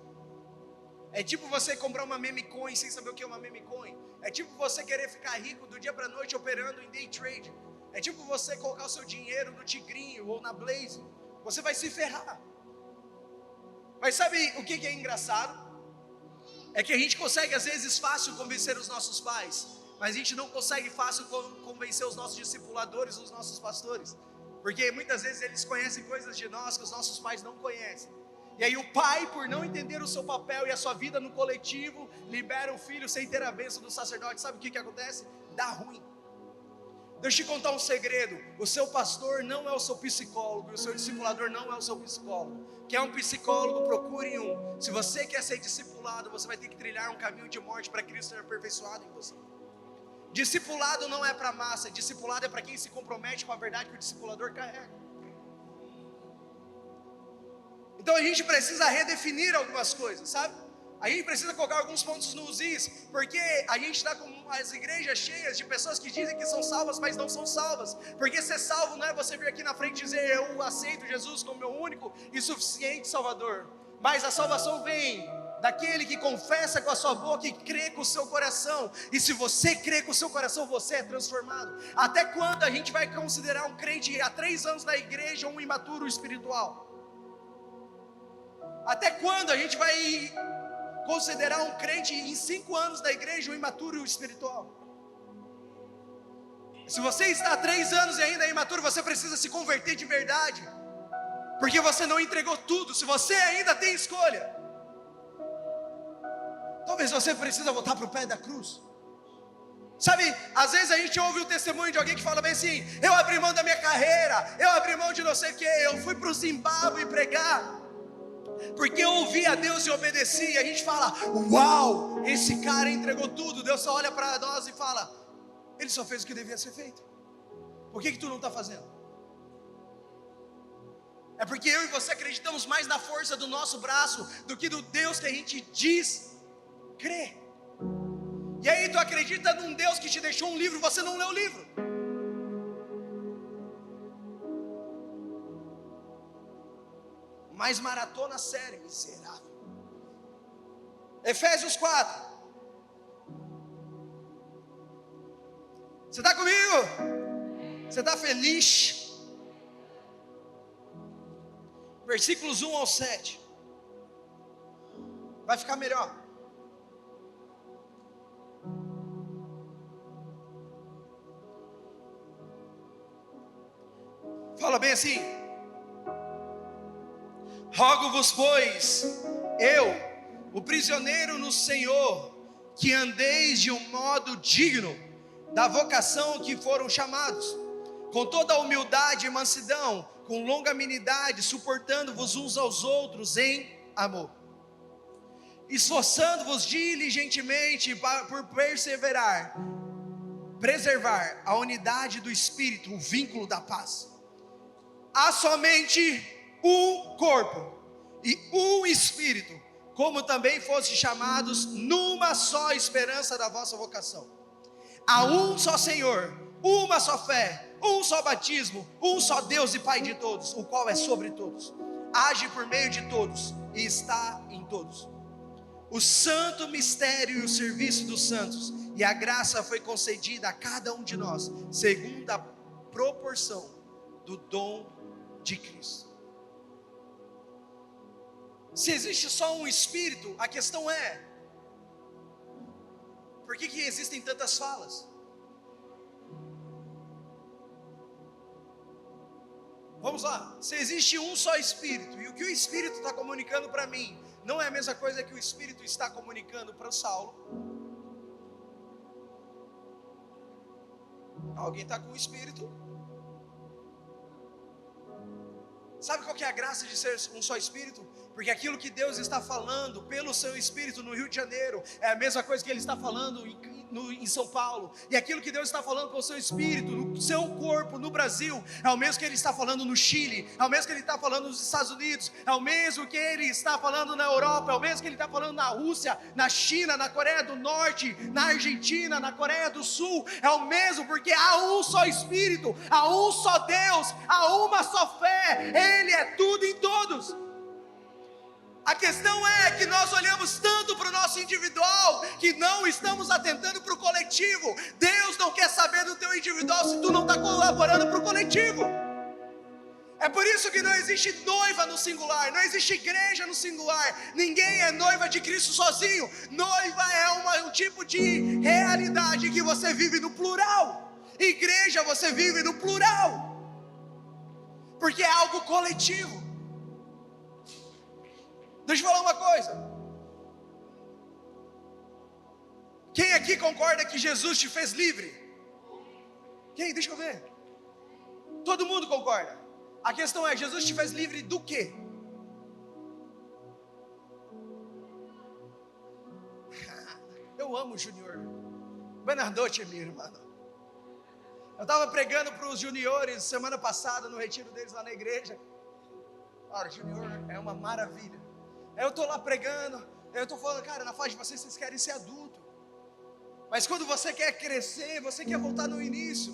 É tipo você comprar uma meme coin sem saber o que é uma meme coin. É tipo você querer ficar rico do dia para a noite operando em day trade. É tipo você colocar o seu dinheiro no Tigrinho ou na Blaze. Você vai se ferrar. Mas sabe o que é engraçado? É que a gente consegue às vezes fácil convencer os nossos pais, mas a gente não consegue fácil convencer os nossos discipuladores, os nossos pastores. Porque muitas vezes eles conhecem coisas de nós que os nossos pais não conhecem. E aí o pai, por não entender o seu papel e a sua vida no coletivo, libera o filho sem ter a bênção do sacerdote. Sabe o que acontece? Dá ruim. Deixa eu te contar um segredo. O seu pastor não é o seu psicólogo, o seu discipulador não é o seu psicólogo. Quer um psicólogo? Procure um. Se você quer ser discipulado, você vai ter que trilhar um caminho de morte para Cristo ser aperfeiçoado em você. Discipulado não é para massa, discipulado é para quem se compromete com a verdade que o discipulador carrega. Então a gente precisa redefinir algumas coisas, sabe? A gente precisa colocar alguns pontos nos is, porque a gente está com as igrejas cheias de pessoas que dizem que são salvas, mas não são salvas. Porque ser salvo não é você vir aqui na frente e dizer: eu aceito Jesus como meu único e suficiente Salvador. Mas a salvação vem daquele que confessa com a sua boca e crê com o seu coração. E se você crê com o seu coração, você é transformado. Até quando a gente vai considerar um crente há 3 anos na igreja um imaturo espiritual? Até quando a gente vai considerar um crente em 5 anos da igreja um imaturo espiritual? Se você está há 3 anos e ainda é imaturo, você precisa se converter de verdade, porque você não entregou tudo. Se você ainda tem escolha, talvez você precisa voltar para o pé da cruz. Sabe, às vezes a gente ouve o testemunho de alguém que fala bem assim: eu abri mão da minha carreira, eu abri mão de não sei o que, eu fui para o Zimbábue pregar, porque eu ouvi a Deus e obedeci. E a gente fala: uau, esse cara entregou tudo. Deus só olha para nós e fala: ele só fez o que devia ser feito. Por que tu não está fazendo? É porque eu e você acreditamos mais na força do nosso braço do que do Deus que a gente diz crer. E aí tu acredita num Deus que te deixou um livro, você não leu o livro. Mas maratona séria, miserável. Efésios 4. Você está comigo? Você está feliz? Versículos 1 ao 7. Vai ficar melhor. Fala bem assim: rogo-vos, pois, eu, o prisioneiro no Senhor, que andeis de um modo digno da vocação que foram chamados, com toda a humildade e mansidão, com longanimidade, suportando-vos uns aos outros em amor, esforçando-vos diligentemente por preservar a unidade do Espírito, o vínculo da paz. Há somente um corpo e um Espírito, como também foste chamados numa só esperança da vossa vocação. Há um só Senhor, uma só fé, um só batismo, um só Deus e Pai de todos, o qual é sobre todos, age por meio de todos e está em todos. O santo mistério e o serviço dos santos, e a graça foi concedida a cada um de nós, segundo a proporção do dom de Cristo. Se existe só um Espírito, a questão é: por que existem tantas falas? Vamos lá, se existe um só Espírito, e o que o Espírito está comunicando para mim não é a mesma coisa que o Espírito está comunicando para o Saulo. Alguém está com o Espírito? Sabe qual que é a graça de ser um só Espírito? Porque aquilo que Deus está falando pelo seu Espírito no Rio de Janeiro é a mesma coisa que Ele está falando em São Paulo. E aquilo que Deus está falando pelo seu Espírito, no seu corpo, no Brasil, é o mesmo que Ele está falando no Chile, é o mesmo que Ele está falando nos Estados Unidos, é o mesmo que Ele está falando na Europa, é o mesmo que Ele está falando na Rússia, na China, na Coreia do Norte, na Argentina, na Coreia do Sul. É o mesmo, porque há um só Espírito, há um só Deus, há uma só fé. Ele é tudo em todos. A questão é que nós olhamos tanto para o nosso individual que não estamos atentando para o coletivo. Deus não quer saber do teu individual se tu não está colaborando para o coletivo. É por isso que não existe noiva no singular, não existe igreja no singular. Ninguém é noiva de Cristo sozinho. Noiva é um tipo de realidade que você vive no plural. Igreja você vive no plural, porque é algo coletivo. Deixa eu falar uma coisa. Quem aqui concorda que Jesus te fez livre? Quem? Deixa eu ver. Todo mundo concorda. A questão é: Jesus te fez livre do quê? Eu amo o Junior. Buenas noches, meu irmão. Eu estava pregando para os juniores semana passada no retiro deles lá na igreja. Cara, junior é uma maravilha. Aí eu estou lá pregando, eu estou falando: cara, na fase de vocês querem ser adulto. Mas quando você quer crescer, você quer voltar no início.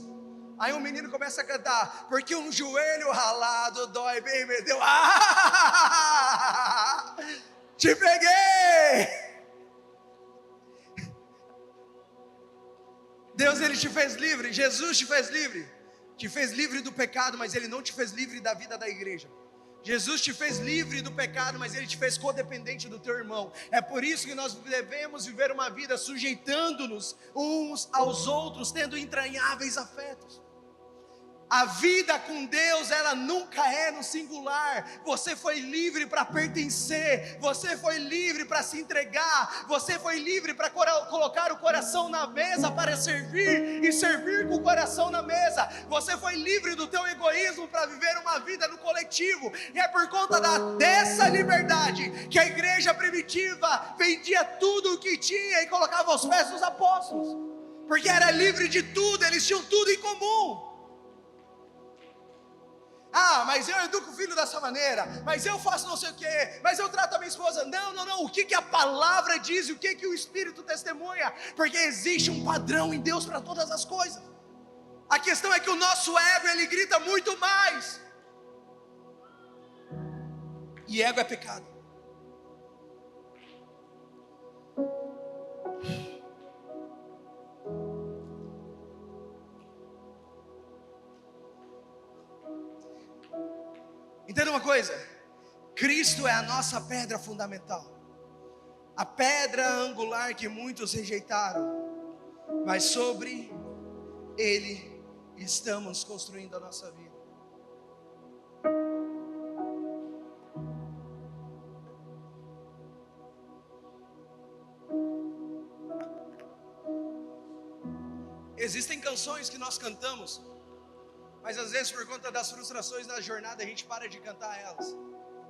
Aí um menino começa a cantar: porque um joelho ralado dói bem, me deu. Te peguei! Deus, Ele te fez livre, Jesus te fez livre do pecado, mas Ele não te fez livre da vida da igreja. Jesus te fez livre do pecado, mas Ele te fez codependente do teu irmão. É por isso que nós devemos viver uma vida sujeitando-nos uns aos outros, tendo entranháveis afetos. A vida com Deus, ela nunca é no singular. Você foi livre para pertencer, você foi livre para se entregar, você foi livre para colocar o coração na mesa para servir e servir com o coração na mesa. Você foi livre do teu egoísmo para viver uma vida no coletivo. E é por conta dessa liberdade que a igreja primitiva vendia tudo o que tinha e colocava aos pés dos apóstolos, porque era livre de tudo, eles tinham tudo em comum. Ah, mas eu educo o filho dessa maneira, mas eu faço não sei o que, mas eu trato a minha esposa. Não, o que a palavra diz e o que o Espírito testemunha? Porque existe um padrão em Deus para todas as coisas. A questão é que o nosso ego, ele grita muito mais. E ego é pecado. Entenda uma coisa, Cristo é a nossa pedra fundamental, a pedra angular que muitos rejeitaram, mas sobre Ele estamos construindo a nossa vida. Existem canções que nós cantamos, mas às vezes por conta das frustrações da jornada a gente para de cantar elas.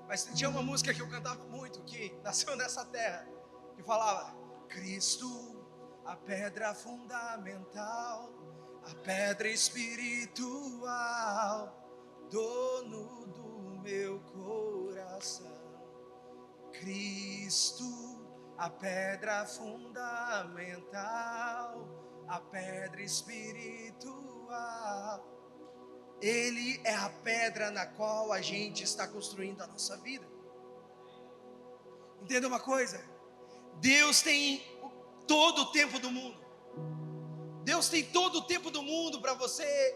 Mas tinha uma música que eu cantava muito, que nasceu nessa terra, que falava: Cristo, a pedra fundamental, a pedra espiritual, dono do meu coração. Cristo, a pedra fundamental, a pedra espiritual. Ele é a pedra na qual a gente está construindo a nossa vida. Entenda uma coisa, Deus tem todo o tempo do mundo. Deus tem todo o tempo do mundo para você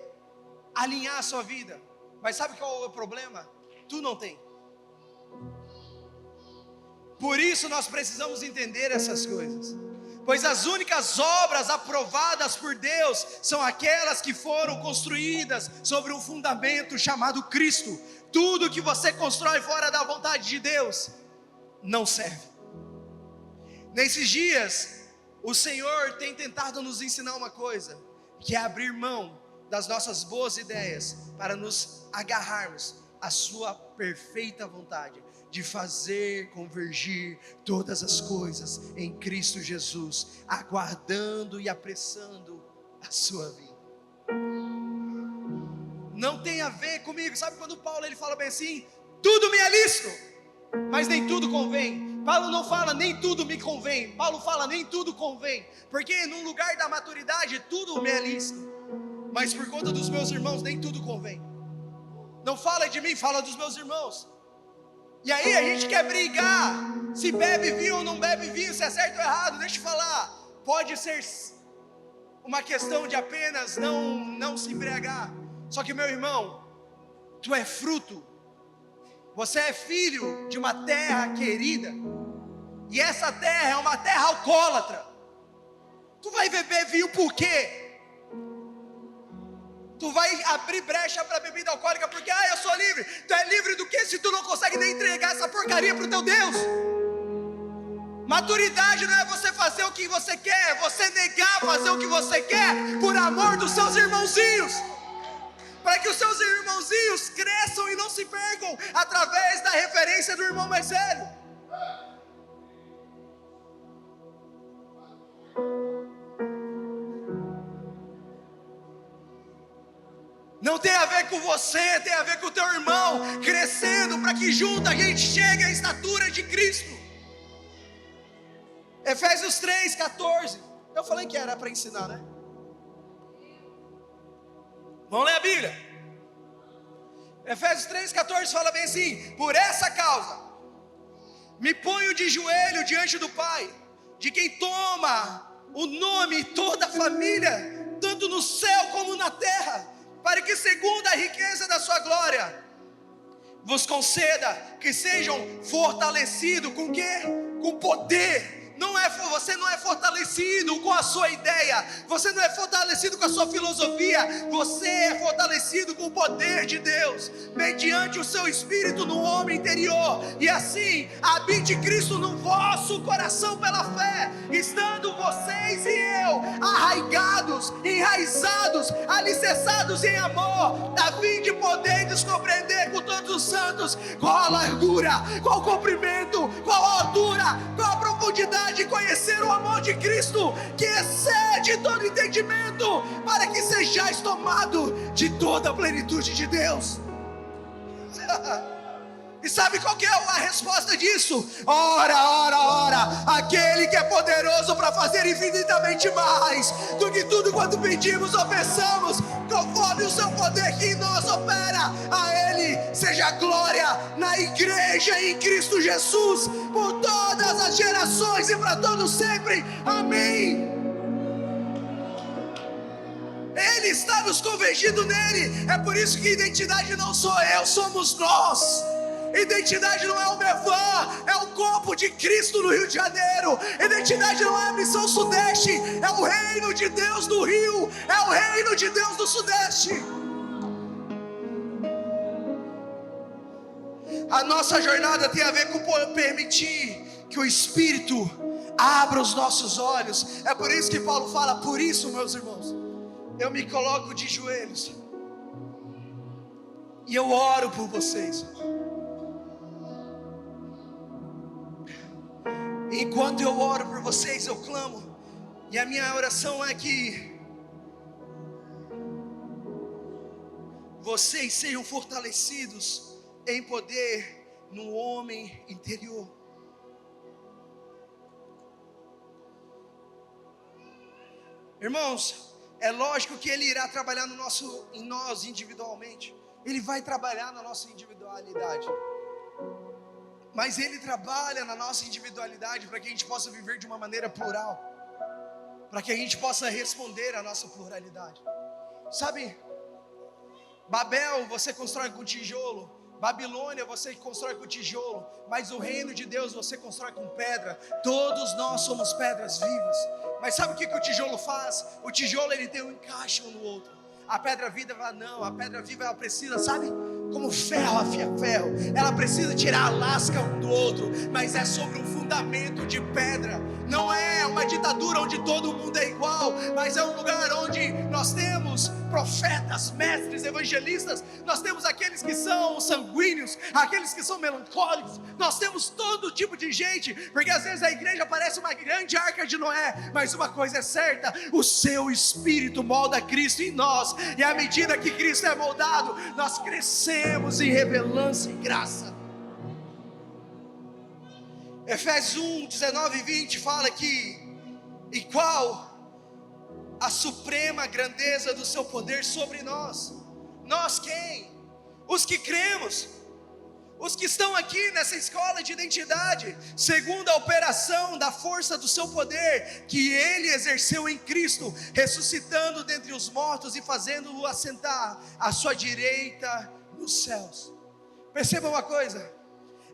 alinhar a sua vida. Mas sabe qual é o problema? Tu não tem. Por isso nós precisamos entender essas coisas. Pois as únicas obras aprovadas por Deus são aquelas que foram construídas sobre um fundamento chamado Cristo. Tudo que você constrói fora da vontade de Deus não serve. Nesses dias, o Senhor tem tentado nos ensinar uma coisa, que é abrir mão das nossas boas ideias para nos agarrarmos à sua perfeita vontade de fazer convergir todas as coisas em Cristo Jesus, aguardando e apressando a sua vida. Não tem a ver comigo. Sabe quando Paulo ele fala bem assim: tudo me é lícito, mas nem tudo convém. Paulo não fala nem tudo me convém, Paulo fala nem tudo convém, porque num lugar da maturidade tudo me é lícito, mas por conta dos meus irmãos nem tudo convém. Não fala de mim, fala dos meus irmãos. E aí a gente quer brigar se bebe vinho ou não bebe vinho, se é certo ou errado. Deixa eu falar, pode ser uma questão de apenas não se embriagar. Só que meu irmão, tu é fruto, você é filho de uma terra querida, e essa terra é uma terra alcoólatra. Tu vai beber vinho por quê? Tu vai abrir brecha para bebida alcoólica porque eu sou livre. Tu é livre do que se tu não consegue nem entregar essa porcaria para o teu Deus? Maturidade não é você fazer o que você quer, é você negar fazer o que você quer por amor dos seus irmãozinhos, para que os seus irmãozinhos cresçam e não se percam através da referência do irmão mais velho. Não tem a ver com você, tem a ver com o teu irmão crescendo, para que junto a gente chegue à estatura de Cristo. Efésios 3:14. Eu falei que era para ensinar, né? Vamos ler a Bíblia. Efésios 3:14 fala bem assim: por essa causa me ponho de joelho diante do Pai, de quem toma o nome toda a família tanto no céu como na terra, para que segundo a riqueza da sua glória, vos conceda que sejam fortalecidos com quê? Com poder. Você não é fortalecido com a sua ideia, você não é fortalecido com a sua filosofia, você é fortalecido com o poder de Deus, mediante o seu Espírito no homem interior, e assim habite Cristo no vosso coração pela fé, estando vocês e eu arraigados, enraizados, alicerçados em amor, a fim de poder compreender com todos os santos qual a largura, qual o comprimento, qual a altura, qual a profundidade, conhecer o amor de Cristo, que excede todo entendimento, para que sejais tomado de toda a plenitude de Deus. E sabe qual que é a resposta disso? Ora, aquele que é poderoso para fazer infinitamente mais do que tudo quanto pedimos ou pensamos, conforme o seu poder que em nós opera. A Ele seja glória na igreja em Cristo Jesus, por todas as gerações e para todos sempre. Amém. Ele está nos convergindo nele. É por isso que identidade não sou eu, somos nós. Identidade não é o Mevan, é o corpo de Cristo no Rio de Janeiro. Identidade não é a Missão Sudeste, é o reino de Deus do Rio, é o reino de Deus do Sudeste. A nossa jornada tem a ver com permitir que o Espírito abra os nossos olhos. É por isso que Paulo fala: por isso, meus irmãos, eu me coloco de joelhos e eu oro por vocês. Enquanto eu oro por vocês, eu clamo, e a minha oração é que vocês sejam fortalecidos em poder no homem interior. Irmãos, é lógico que Ele irá trabalhar em nós individualmente. Ele vai trabalhar na nossa individualidade. Mas Ele trabalha na nossa individualidade para que a gente possa viver de uma maneira plural, para que a gente possa responder à nossa pluralidade. Sabe, Babel você constrói com tijolo, Babilônia você constrói com tijolo, mas o reino de Deus você constrói com pedra. Todos nós somos pedras vivas. Mas sabe o que o tijolo faz? O tijolo ele tem um encaixe um no outro. A pedra viva não, a pedra viva ela precisa, sabe? Como ferro afia ferro, ela precisa tirar a lasca um do outro, mas é sobre um fundamento de pedra. Não é uma ditadura onde todo mundo é igual, mas é um lugar onde nós temos profetas, mestres, evangelistas, nós temos aqueles que são sanguíneos, aqueles que são melancólicos, nós temos todo tipo de gente, porque às vezes a igreja parece uma grande arca de Noé, mas uma coisa é certa: o seu Espírito molda Cristo em nós, e à medida que Cristo é moldado, nós crescemos em revelância e graça. Efésios 1, 19 e 20 fala que: e qual a suprema grandeza do seu poder sobre nós. Nós quem? Os que cremos, os que estão aqui nessa escola de identidade, segundo a operação da força do seu poder, que Ele exerceu em Cristo, ressuscitando dentre os mortos e fazendo-o assentar à sua direita nos céus. Perceba uma coisa: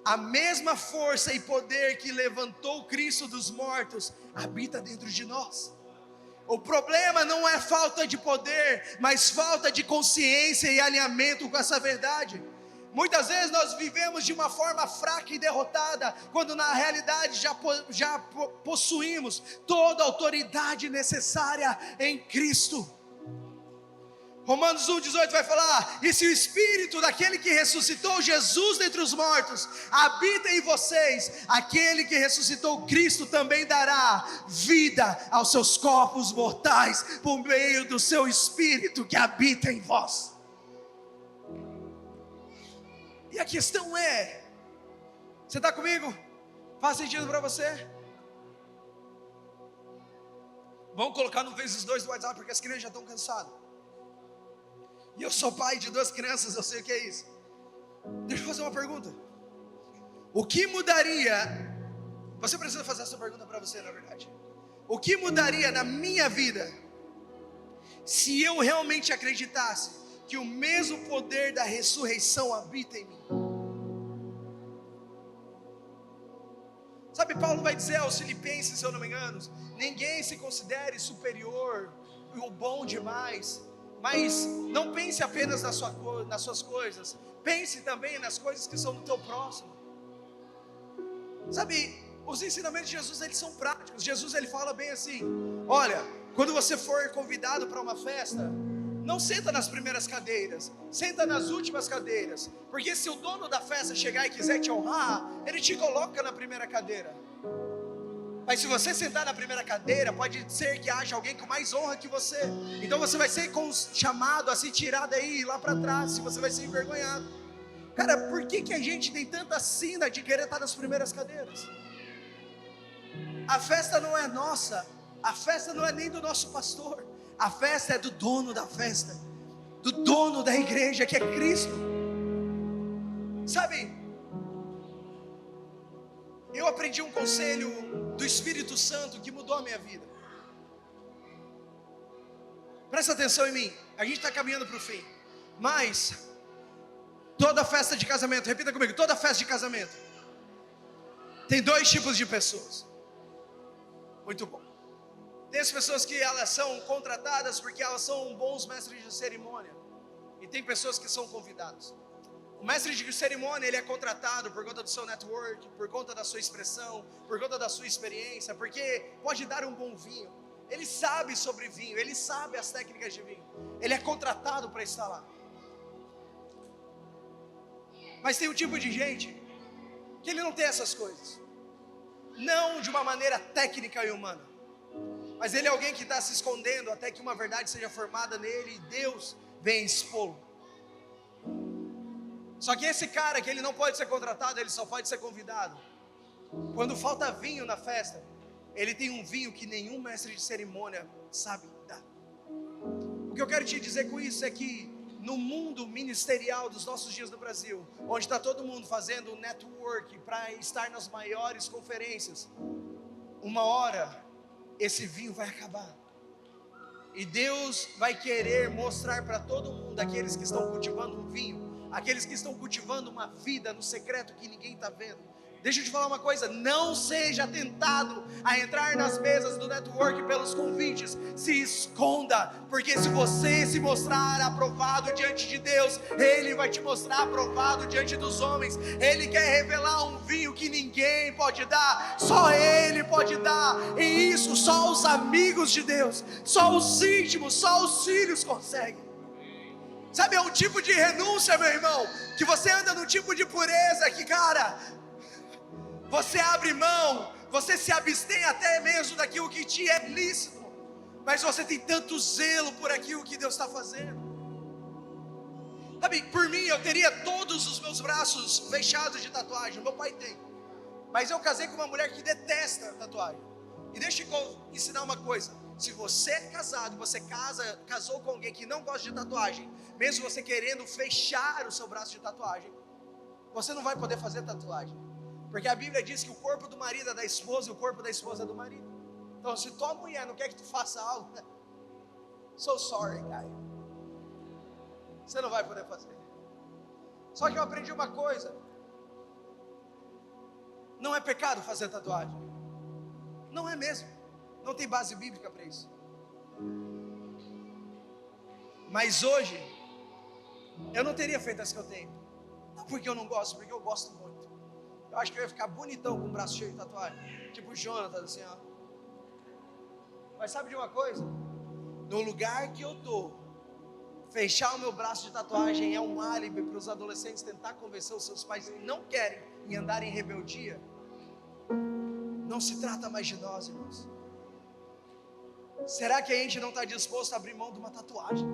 a mesma força e poder que levantou Cristo dos mortos habita dentro de nós. O problema não é falta de poder, mas falta de consciência e alinhamento com essa verdade. Muitas vezes nós vivemos de uma forma fraca e derrotada, quando na realidade já possuímos toda a autoridade necessária em Cristo. Romanos 1,18 vai falar: e se o Espírito daquele que ressuscitou Jesus dentre os mortos habita em vocês, aquele que ressuscitou Cristo também dará vida aos seus corpos mortais, por meio do seu Espírito que habita em vós. E a questão é: você está comigo? Faz sentido para você? Vamos colocar no vezes 2 do WhatsApp, porque as crianças já estão cansadas. E eu sou pai de 2 crianças, eu sei o que é isso. Deixa eu fazer uma pergunta. O que mudaria? Você precisa fazer essa pergunta para você, na verdade. O que mudaria na minha vida se eu realmente acreditasse que o mesmo poder da ressurreição habita em mim. Sabe, Paulo vai dizer aos Filipenses, se eu não me engano, ninguém se considere superior ou bom demais, mas não pense apenas nas suas coisas, pense também nas coisas que são do teu próximo. Sabe, os ensinamentos de Jesus, eles são práticos. Jesus, ele fala bem assim: olha, quando você for convidado para uma festa, não senta nas primeiras cadeiras, senta nas últimas cadeiras, porque se o dono da festa chegar e quiser te honrar, ele te coloca na primeira cadeira. Mas se você sentar na primeira cadeira, pode ser que haja alguém com mais honra que você, então você vai ser chamado a se tirar daí, lá para trás, e você vai ser envergonhado. Cara, por que a gente tem tanta sina de querer estar nas primeiras cadeiras? A festa não é nossa, a festa não é nem do nosso pastor, a festa é do dono da festa, do dono da igreja, que é Cristo. Sabe, eu aprendi um conselho do Espírito Santo que mudou a minha vida. Presta atenção em mim, a gente está caminhando para o fim, mas toda festa de casamento, repita comigo, toda festa de casamento tem dois tipos de pessoas. Muito bom. Tem as pessoas que elas são contratadas porque elas são bons mestres de cerimônia, e tem pessoas que são convidados. O mestre de cerimônia, ele é contratado por conta do seu network, por conta da sua expressão, por conta da sua experiência, porque pode dar um bom vinho. Ele sabe sobre vinho, ele sabe as técnicas de vinho, ele é contratado para estar lá. Mas tem um tipo de gente que ele não tem essas coisas, não de uma maneira técnica e humana, mas ele é alguém que está se escondendo até que uma verdade seja formada nele e Deus vem expô-lo. Só que esse cara, que ele não pode ser contratado, ele só pode ser convidado. Quando falta vinho na festa, ele tem um vinho que nenhum mestre de cerimônia sabe dar. O que eu quero te dizer com isso é que no mundo ministerial dos nossos dias no Brasil, onde está todo mundo fazendo um network para estar nas maiores conferências, uma hora esse vinho vai acabar, e Deus vai querer mostrar para todo mundo, aqueles que estão cultivando um vinho, aqueles que estão cultivando uma vida no secreto que ninguém está vendo. Deixa eu te falar uma coisa, não seja tentado a entrar nas mesas do network pelos convites, se esconda, porque se você se mostrar aprovado diante de Deus, Ele vai te mostrar aprovado diante dos homens. Ele quer revelar um vinho que ninguém pode dar, só Ele pode dar, e isso só os amigos de Deus, só os íntimos, só os filhos conseguem. Sabe, é um tipo de renúncia, meu irmão, que você anda num tipo de pureza que, cara, você abre mão, você se abstém até mesmo daquilo que te é lícito, mas você tem tanto zelo por aquilo que Deus está fazendo. Sabe, por mim eu teria todos os meus braços fechados de tatuagem, meu pai tem, mas eu casei com uma mulher que detesta tatuagem. E deixa eu ensinar uma coisa: se você é casado, você casou com alguém que não gosta de tatuagem, mesmo você querendo fechar o seu braço de tatuagem, você não vai poder fazer tatuagem, porque a Bíblia diz que o corpo do marido é da esposa e o corpo da esposa é do marido. Então, se tua mulher não quer que tu faça algo, so sorry, guy, você não vai poder fazer. Só que eu aprendi uma coisa: não é pecado fazer tatuagem, não é mesmo, não tem base bíblica para isso. Mas hoje eu não teria feito as que eu tenho, não porque eu não gosto, porque eu gosto muito. Eu acho que eu ia ficar bonitão com o braço cheio de tatuagem, tipo o Jonathan, assim, ó. Mas sabe de uma coisa? No lugar que eu tô, fechar o meu braço de tatuagem é um álibi para os adolescentes tentar convencer os seus pais que não querem e andar em rebeldia. Não se trata mais de nós, irmãos. Será que a gente não está disposto a abrir mão de uma tatuagem?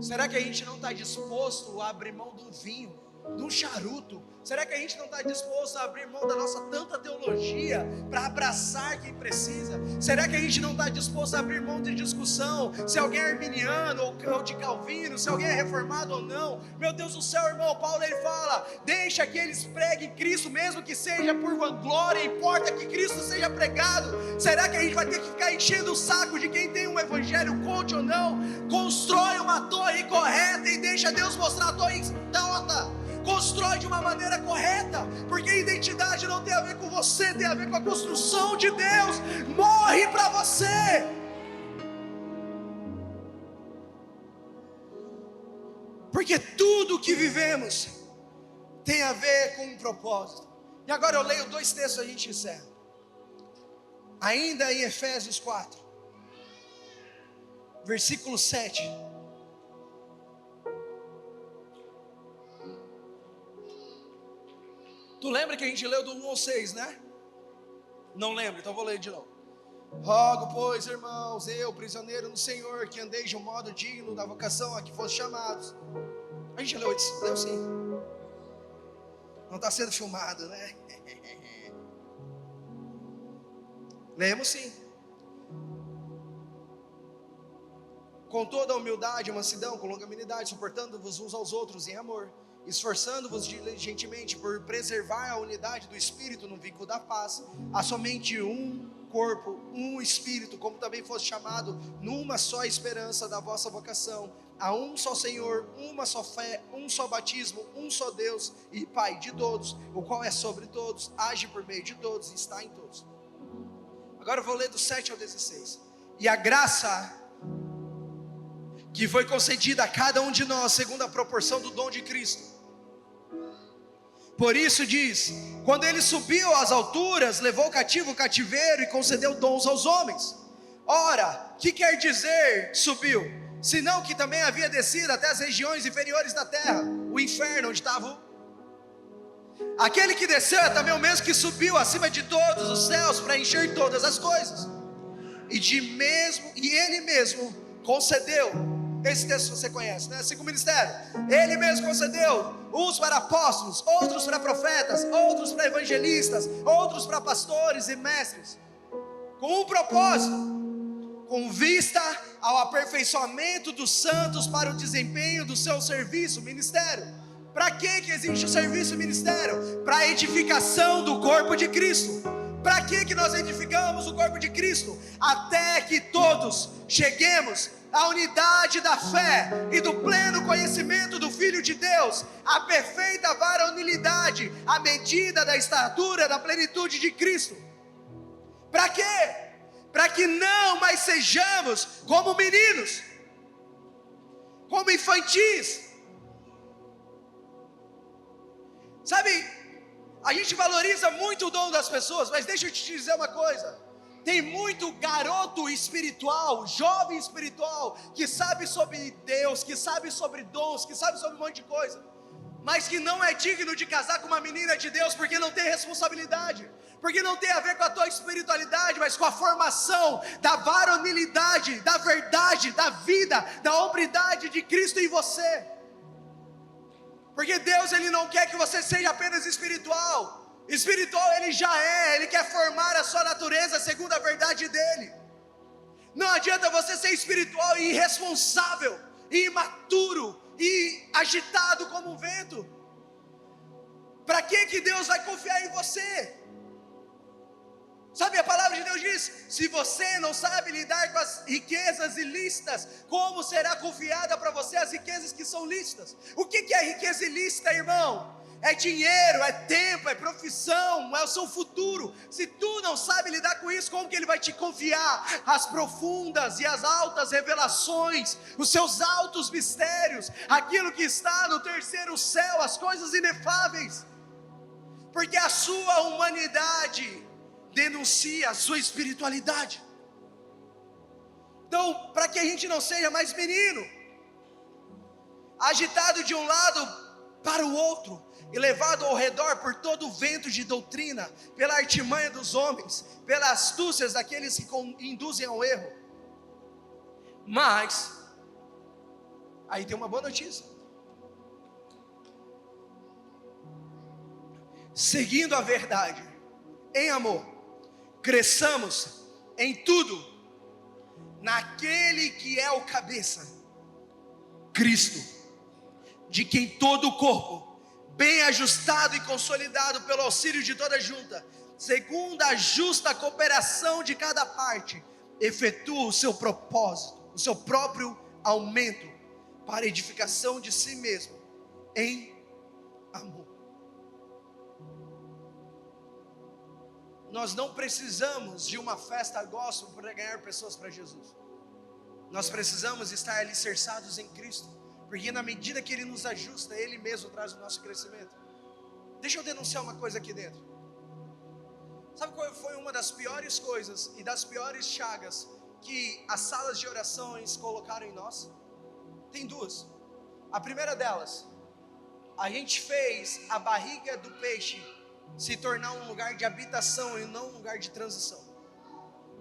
Será que a gente não está disposto a abrir mão de um vinho? de um charuto? Será que a gente não está disposto a abrir mão da nossa tanta teologia para abraçar quem precisa? Será que a gente não está disposto a abrir mão de discussão se alguém é arminiano ou de Calvino, se alguém é reformado ou não? Meu Deus do céu, irmão, Paulo ele fala: deixa que eles preguem Cristo, mesmo que seja por vanglória, importa que Cristo seja pregado. Será que a gente vai ter que ficar enchendo o saco de quem tem um evangelho coach ou não? Constrói uma torre correta e deixa Deus mostrar a torre torta. Constrói de uma maneira correta, porque a identidade não tem a ver com você, tem a ver com a construção de Deus. Morre para você. Porque tudo que vivemos tem a ver com um propósito. E agora eu leio 2 textos e a gente encerra. Ainda em Efésios 4, versículo 7. Tu lembra que a gente leu do 1 ao 6, né? Não lembro, então vou ler de novo. Rogo, pois, irmãos, eu, prisioneiro no Senhor, que andeis de um modo digno da vocação a que foste chamados. A gente leu isso? Leu sim. Não está sendo filmado, né? Lemos sim. Com toda a humildade e mansidão, com longanimidade, suportando-vos uns aos outros em amor, esforçando-vos diligentemente por preservar a unidade do Espírito no vínculo da paz. Há somente um corpo, um Espírito, como também fosse chamado numa só esperança da vossa vocação. Há um só Senhor, uma só fé, um só batismo, um só Deus e Pai de todos, o qual é sobre todos, age por meio de todos e está em todos. Agora eu vou ler do 7 ao 16. E a graça que foi concedida a cada um de nós segundo a proporção do dom de Cristo. Por isso diz: quando ele subiu às alturas, levou cativo o cativeiro e concedeu dons aos homens. Ora, que quer dizer subiu? Senão que também havia descido até as regiões inferiores da terra, o inferno, onde estava aquele que desceu é também o mesmo que subiu acima de todos os céus para encher todas as coisas. E ele mesmo concedeu. Esse texto você conhece, né? 5 ministérios. Ele mesmo concedeu uns para apóstolos, outros para profetas, outros para evangelistas, outros para pastores e mestres, com um propósito, com vista ao aperfeiçoamento dos santos para o desempenho do seu serviço, ministério. Para que existe o serviço ministério? Para a edificação do corpo de Cristo. Para que nós edificamos o corpo de Cristo? Até que todos cheguemos à unidade da fé e do pleno conhecimento do Filho de Deus, à perfeita varonilidade, à medida da estatura da plenitude de Cristo. Para quê? Para que não mais sejamos como meninos, como infantis. Sabe, a gente valoriza muito o dom das pessoas, mas deixa eu te dizer uma coisa: tem muito garoto espiritual, jovem espiritual, que sabe sobre Deus, que sabe sobre dons, que sabe sobre um monte de coisa, mas que não é digno de casar com uma menina de Deus, porque não tem responsabilidade, porque não tem a ver com a tua espiritualidade, mas com a formação da varonilidade, da verdade, da vida, da hombridade de Cristo em você. Porque Deus, Ele não quer que você seja apenas espiritual. Espiritual Ele já é, Ele quer formar a sua natureza segundo a verdade dEle. Não adianta você ser espiritual e irresponsável, e imaturo, e agitado como um vento. Para que Deus vai confiar em você? Sabe, a palavra de Deus diz: se você não sabe lidar com as riquezas ilícitas, como será confiada para você as riquezas que são lícitas? O que é riqueza ilícita, irmão? É dinheiro, é tempo, é profissão, é o seu futuro. Se tu não sabe lidar com isso, como que Ele vai te confiar as profundas e as altas revelações, os seus altos mistérios, aquilo que está no terceiro céu, as coisas inefáveis? Porque a sua humanidade denuncia a sua espiritualidade. Então, para que a gente não seja mais menino, agitado de um lado para o outro, e levado ao redor por todo o vento de doutrina, pela artimanha dos homens, pelas astúcias daqueles que induzem ao erro. Mas, aí tem uma boa notícia: seguindo a verdade, em amor, cresçamos em tudo, naquele que é o cabeça, Cristo, de quem todo o corpo, bem ajustado e consolidado pelo auxílio de toda junta, segundo a justa cooperação de cada parte, efetua o seu propósito, o seu próprio aumento, para a edificação de si mesmo, em amor. Nós não precisamos de uma festa gospel para ganhar pessoas para Jesus. Nós precisamos estar alicerçados em Cristo, porque na medida que Ele nos ajusta, Ele mesmo traz o nosso crescimento. Deixa eu denunciar uma coisa aqui dentro. Sabe qual foi uma das piores coisas e das piores chagas que as salas de orações colocaram em nós? Tem duas. A primeira delas, a gente fez a barriga do peixe se tornar um lugar de habitação e não um lugar de transição.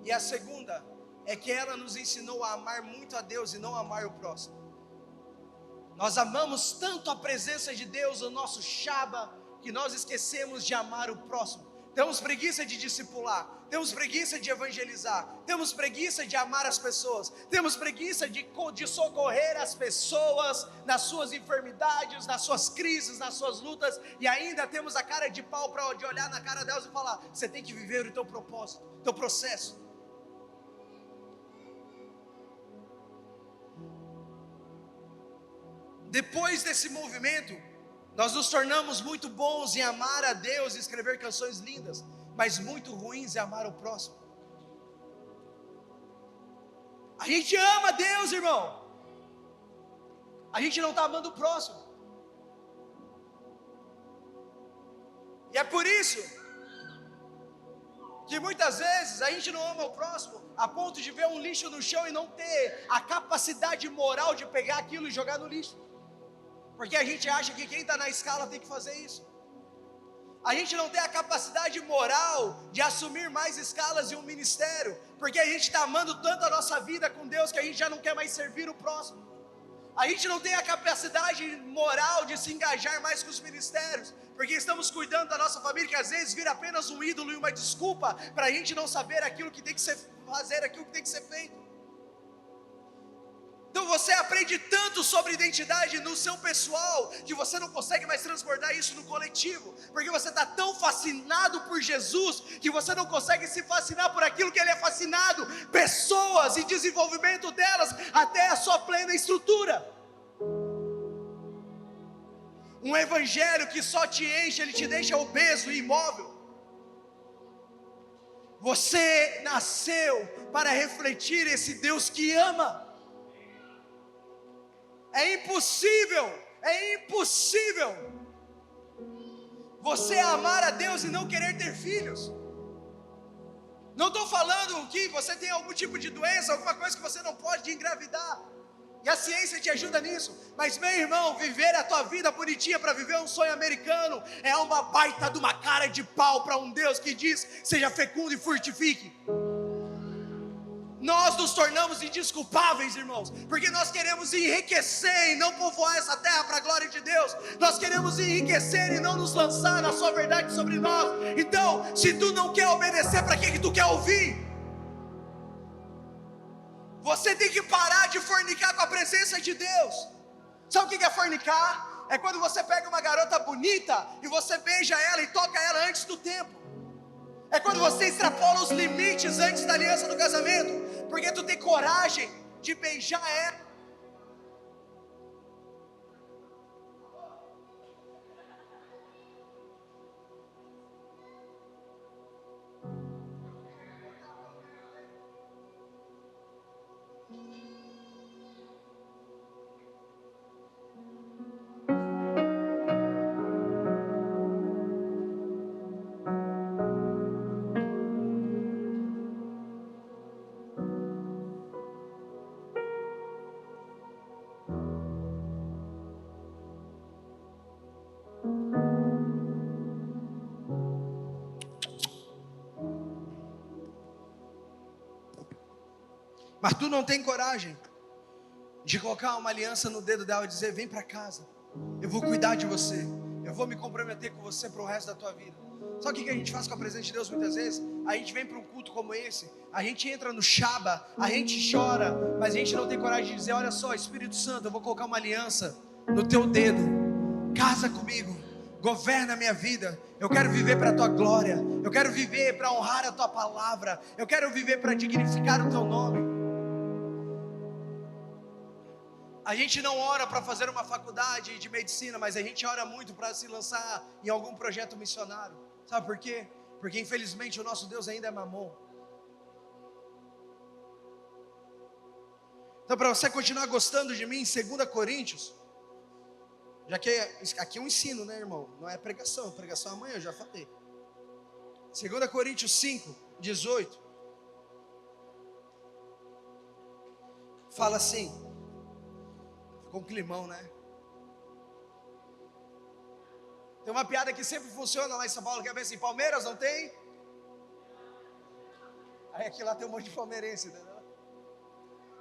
E a segunda é que ela nos ensinou a amar muito a Deus e não amar o próximo. Nós amamos tanto a presença de Deus no nosso Shaba, que nós esquecemos de amar o próximo. Temos preguiça de discipular, temos preguiça de evangelizar, temos preguiça de amar as pessoas, temos preguiça de socorrer as pessoas nas suas enfermidades, nas suas crises, nas suas lutas, e ainda temos a cara de pau para de olhar na cara delas e falar: você tem que viver o teu propósito, o teu processo. Depois desse movimento, nós nos tornamos muito bons em amar a Deus e escrever canções lindas, mas muito ruins em amar o próximo. A gente ama Deus, irmão, a gente não está amando o próximo. E é por isso que muitas vezes a gente não ama o próximo a ponto de ver um lixo no chão e não ter a capacidade moral de pegar aquilo e jogar no lixo. Porque a gente acha que quem está na escala tem que fazer isso. A gente não tem a capacidade moral de assumir mais escalas em um ministério, porque a gente está amando tanto a nossa vida com Deus que a gente já não quer mais servir o próximo. A gente não tem a capacidade moral de se engajar mais com os ministérios, porque estamos cuidando da nossa família, que às vezes vira apenas um ídolo e uma desculpa para a gente não saber aquilo que tem que ser, fazer aquilo que tem que ser feito. Então você aprende tanto sobre identidade no seu pessoal, que você não consegue mais transbordar isso no coletivo, porque você está tão fascinado por Jesus, que você não consegue se fascinar por aquilo que Ele é fascinado, pessoas e desenvolvimento delas, até a sua plena estrutura. Um evangelho que só te enche, ele te deixa obeso e imóvel. Você nasceu para refletir esse Deus que ama. É impossível você amar a Deus e não querer ter filhos. Não estou falando que você tem algum tipo de doença, alguma coisa que você não pode engravidar, e a ciência te ajuda nisso. Mas meu irmão, viver a tua vida bonitinha para viver um sonho americano é uma baita de uma cara de pau para um Deus que diz: seja fecundo e frutifique. Nós nos tornamos indesculpáveis, irmãos, porque nós queremos enriquecer e não povoar essa terra para a glória de Deus. Nós queremos enriquecer e não nos lançar na sua verdade sobre nós. Então, se tu não quer obedecer, para que tu quer ouvir? Você tem que parar de fornicar com a presença de Deus. Sabe o que é fornicar? É quando você pega uma garota bonita e você beija ela e toca ela antes do tempo. É quando você extrapola os limites antes da aliança do casamento, porque tu tem coragem de beijar ela. Mas tu não tem coragem de colocar uma aliança no dedo dela e dizer: vem para casa, eu vou cuidar de você, eu vou me comprometer com você para o resto da tua vida. Sabe o que a gente faz com a presença de Deus muitas vezes? A gente vem para um culto como esse, a gente entra no Shaba, a gente chora, mas a gente não tem coragem de dizer: olha só, Espírito Santo, eu vou colocar uma aliança no teu dedo, casa comigo, governa a minha vida, eu quero viver para a tua glória, eu quero viver para honrar a tua palavra, eu quero viver para dignificar o teu nome. A gente não ora para fazer uma faculdade de medicina, mas a gente ora muito para se lançar em algum projeto missionário. Sabe por quê? Porque infelizmente o nosso Deus ainda é mamon. Então, para você continuar gostando de mim, 2 Coríntios, já que aqui é um ensino, né, irmão? Não é pregação, pregação amanhã, eu já falei. 2 Coríntios 5, 18. Fala assim, ficou um climão, né? Tem uma piada que sempre funciona lá em São Paulo, que é bem assim: Palmeiras não tem? Aí aqui lá tem um monte de palmeirense, entendeu?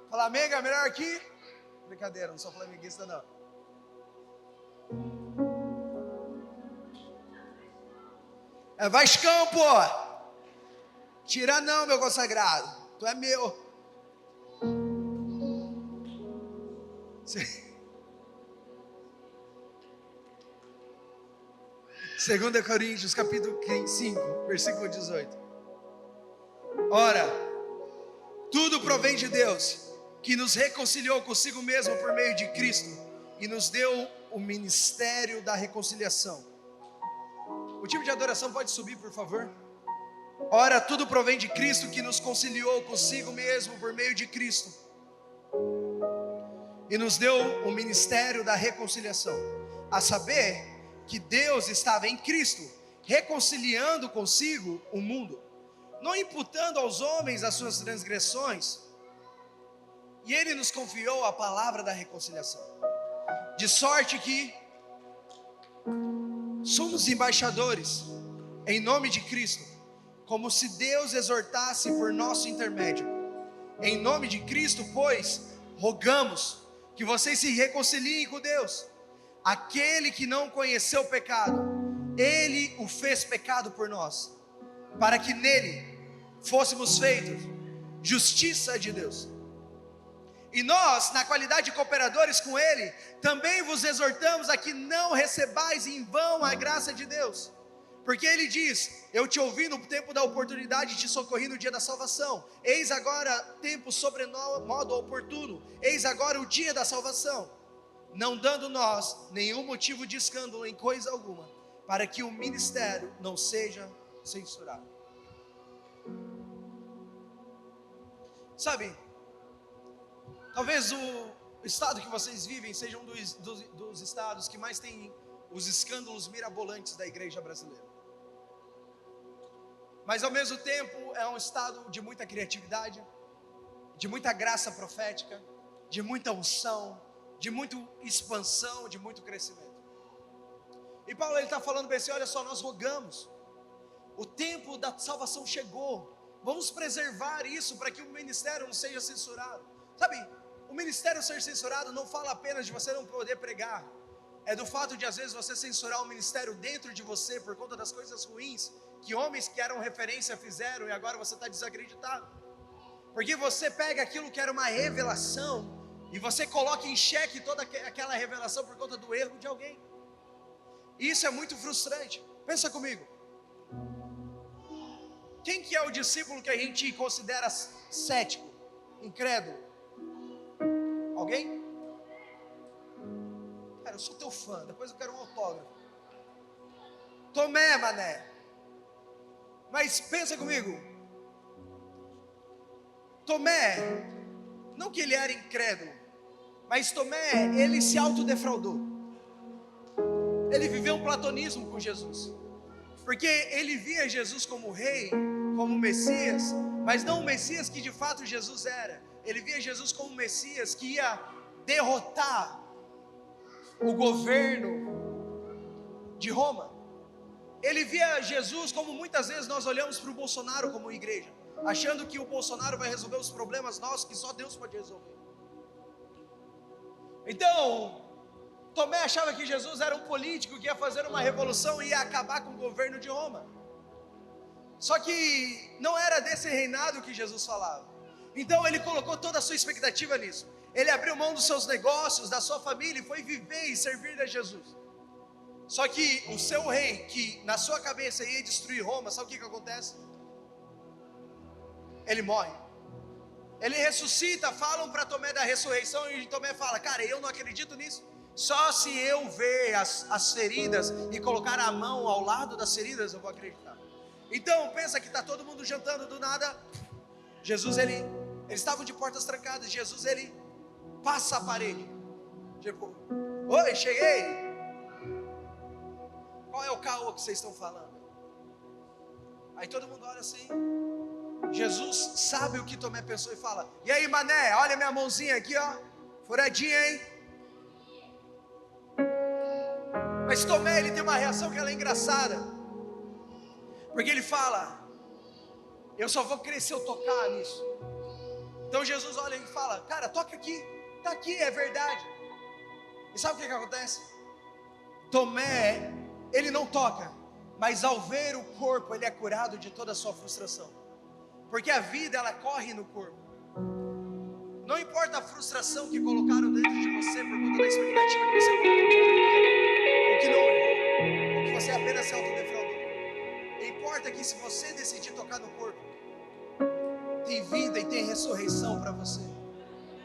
Flamengo é melhor aqui? Brincadeira, não sou flamenguista não. É Vascão, pô! Tira não, meu consagrado, tu é meu. Sim. 2 Coríntios capítulo 5, versículo 18. Ora, tudo provém de Deus, que nos reconciliou consigo mesmo por meio de Cristo e nos deu o ministério da reconciliação. O time de adoração pode subir, por favor? Ora, tudo provém de Cristo, que nos conciliou consigo mesmo por meio de Cristo e nos deu o ministério da reconciliação, a saber, que Deus estava em Cristo, reconciliando consigo o mundo, não imputando aos homens as suas transgressões, e Ele nos confiou a palavra da reconciliação, de sorte que somos embaixadores em nome de Cristo, como se Deus exortasse por nosso intermédio. Em nome de Cristo, pois, rogamos que vocês se reconciliem com Deus. Aquele que não conheceu o pecado, Ele o fez pecado por nós, para que nele fôssemos feitos justiça de Deus. E nós, na qualidade de cooperadores com Ele, também vos exortamos a que não recebais em vão a graça de Deus. Porque Ele diz: eu te ouvi no tempo da oportunidade e te socorri no dia da salvação. Eis agora tempo sobremodo oportuno, eis agora o dia da salvação. Não dando nós nenhum motivo de escândalo em coisa alguma, para que o ministério não seja censurado. Sabe, talvez o estado que vocês vivem seja um dos estados que mais tem os escândalos mirabolantes da igreja brasileira. Mas ao mesmo tempo é um estado de muita criatividade, de muita graça profética, de muita unção, de muita expansão, de muito crescimento. E Paulo está falando bem assim: olha só, nós rogamos, o tempo da salvação chegou, vamos preservar isso para que o ministério não seja censurado. Sabe, o ministério ser censurado não fala apenas de você não poder pregar, é do fato de às vezes você censurar o ministério dentro de você por conta das coisas ruins que homens que eram referência fizeram, e agora você está desacreditado, porque você pega aquilo que era uma revelação e você coloca em xeque toda aquela revelação por conta do erro de alguém. Isso é muito frustrante. Pensa comigo, quem que é o discípulo que a gente considera cético, incrédulo? Alguém? Cara, eu sou teu fã, depois eu quero um autógrafo. Tomé, mané. Mas pensa comigo, Tomé, não que ele era incrédulo, mas Tomé, ele se autodefraudou. Ele viveu um platonismo com Jesus, porque ele via Jesus como rei, como Messias, mas não o Messias que de fato Jesus era. Ele via Jesus como Messias que ia derrotar o governo de Roma. Ele via Jesus como muitas vezes nós olhamos para o Bolsonaro como igreja, achando que o Bolsonaro vai resolver os problemas nossos, que só Deus pode resolver. Então, Tomé achava que Jesus era um político que ia fazer uma revolução e ia acabar com o governo de Roma. Só que não era desse reinado que Jesus falava. Então ele colocou toda a sua expectativa nisso. Ele abriu mão dos seus negócios, da sua família e foi viver e servir a Jesus. Só que o seu rei, que na sua cabeça ia destruir Roma, sabe o que acontece? Ele morre. Ele ressuscita, falam para Tomé da ressurreição e Tomé fala: cara, eu não acredito nisso. Só se eu ver as feridas e colocar a mão ao lado das feridas eu vou acreditar. Então pensa que está todo mundo jantando, do nada Jesus, eles estavam de portas trancadas. Jesus, ele passa a parede, tipo: oi, cheguei. Qual é o caô que vocês estão falando? Aí todo mundo olha assim. Jesus sabe o que Tomé pensou e fala: e aí, mané, olha minha mãozinha aqui, ó, furadinha, hein? Mas Tomé, ele tem uma reação que ela é engraçada, porque ele fala: eu só vou crer se eu tocar nisso. Então Jesus olha e fala: cara, toca aqui, tá aqui, é verdade. E sabe o que acontece? Tomé, ele não toca, mas ao ver o corpo, ele é curado de toda a sua frustração. Porque a vida, ela corre no corpo. Não importa a frustração que colocaram dentro de você por conta da expectativa que você colocou, ou que não errou, ou que você apenas se autodefraudou. Importa que se você decidir tocar no corpo, tem vida e tem ressurreição para você.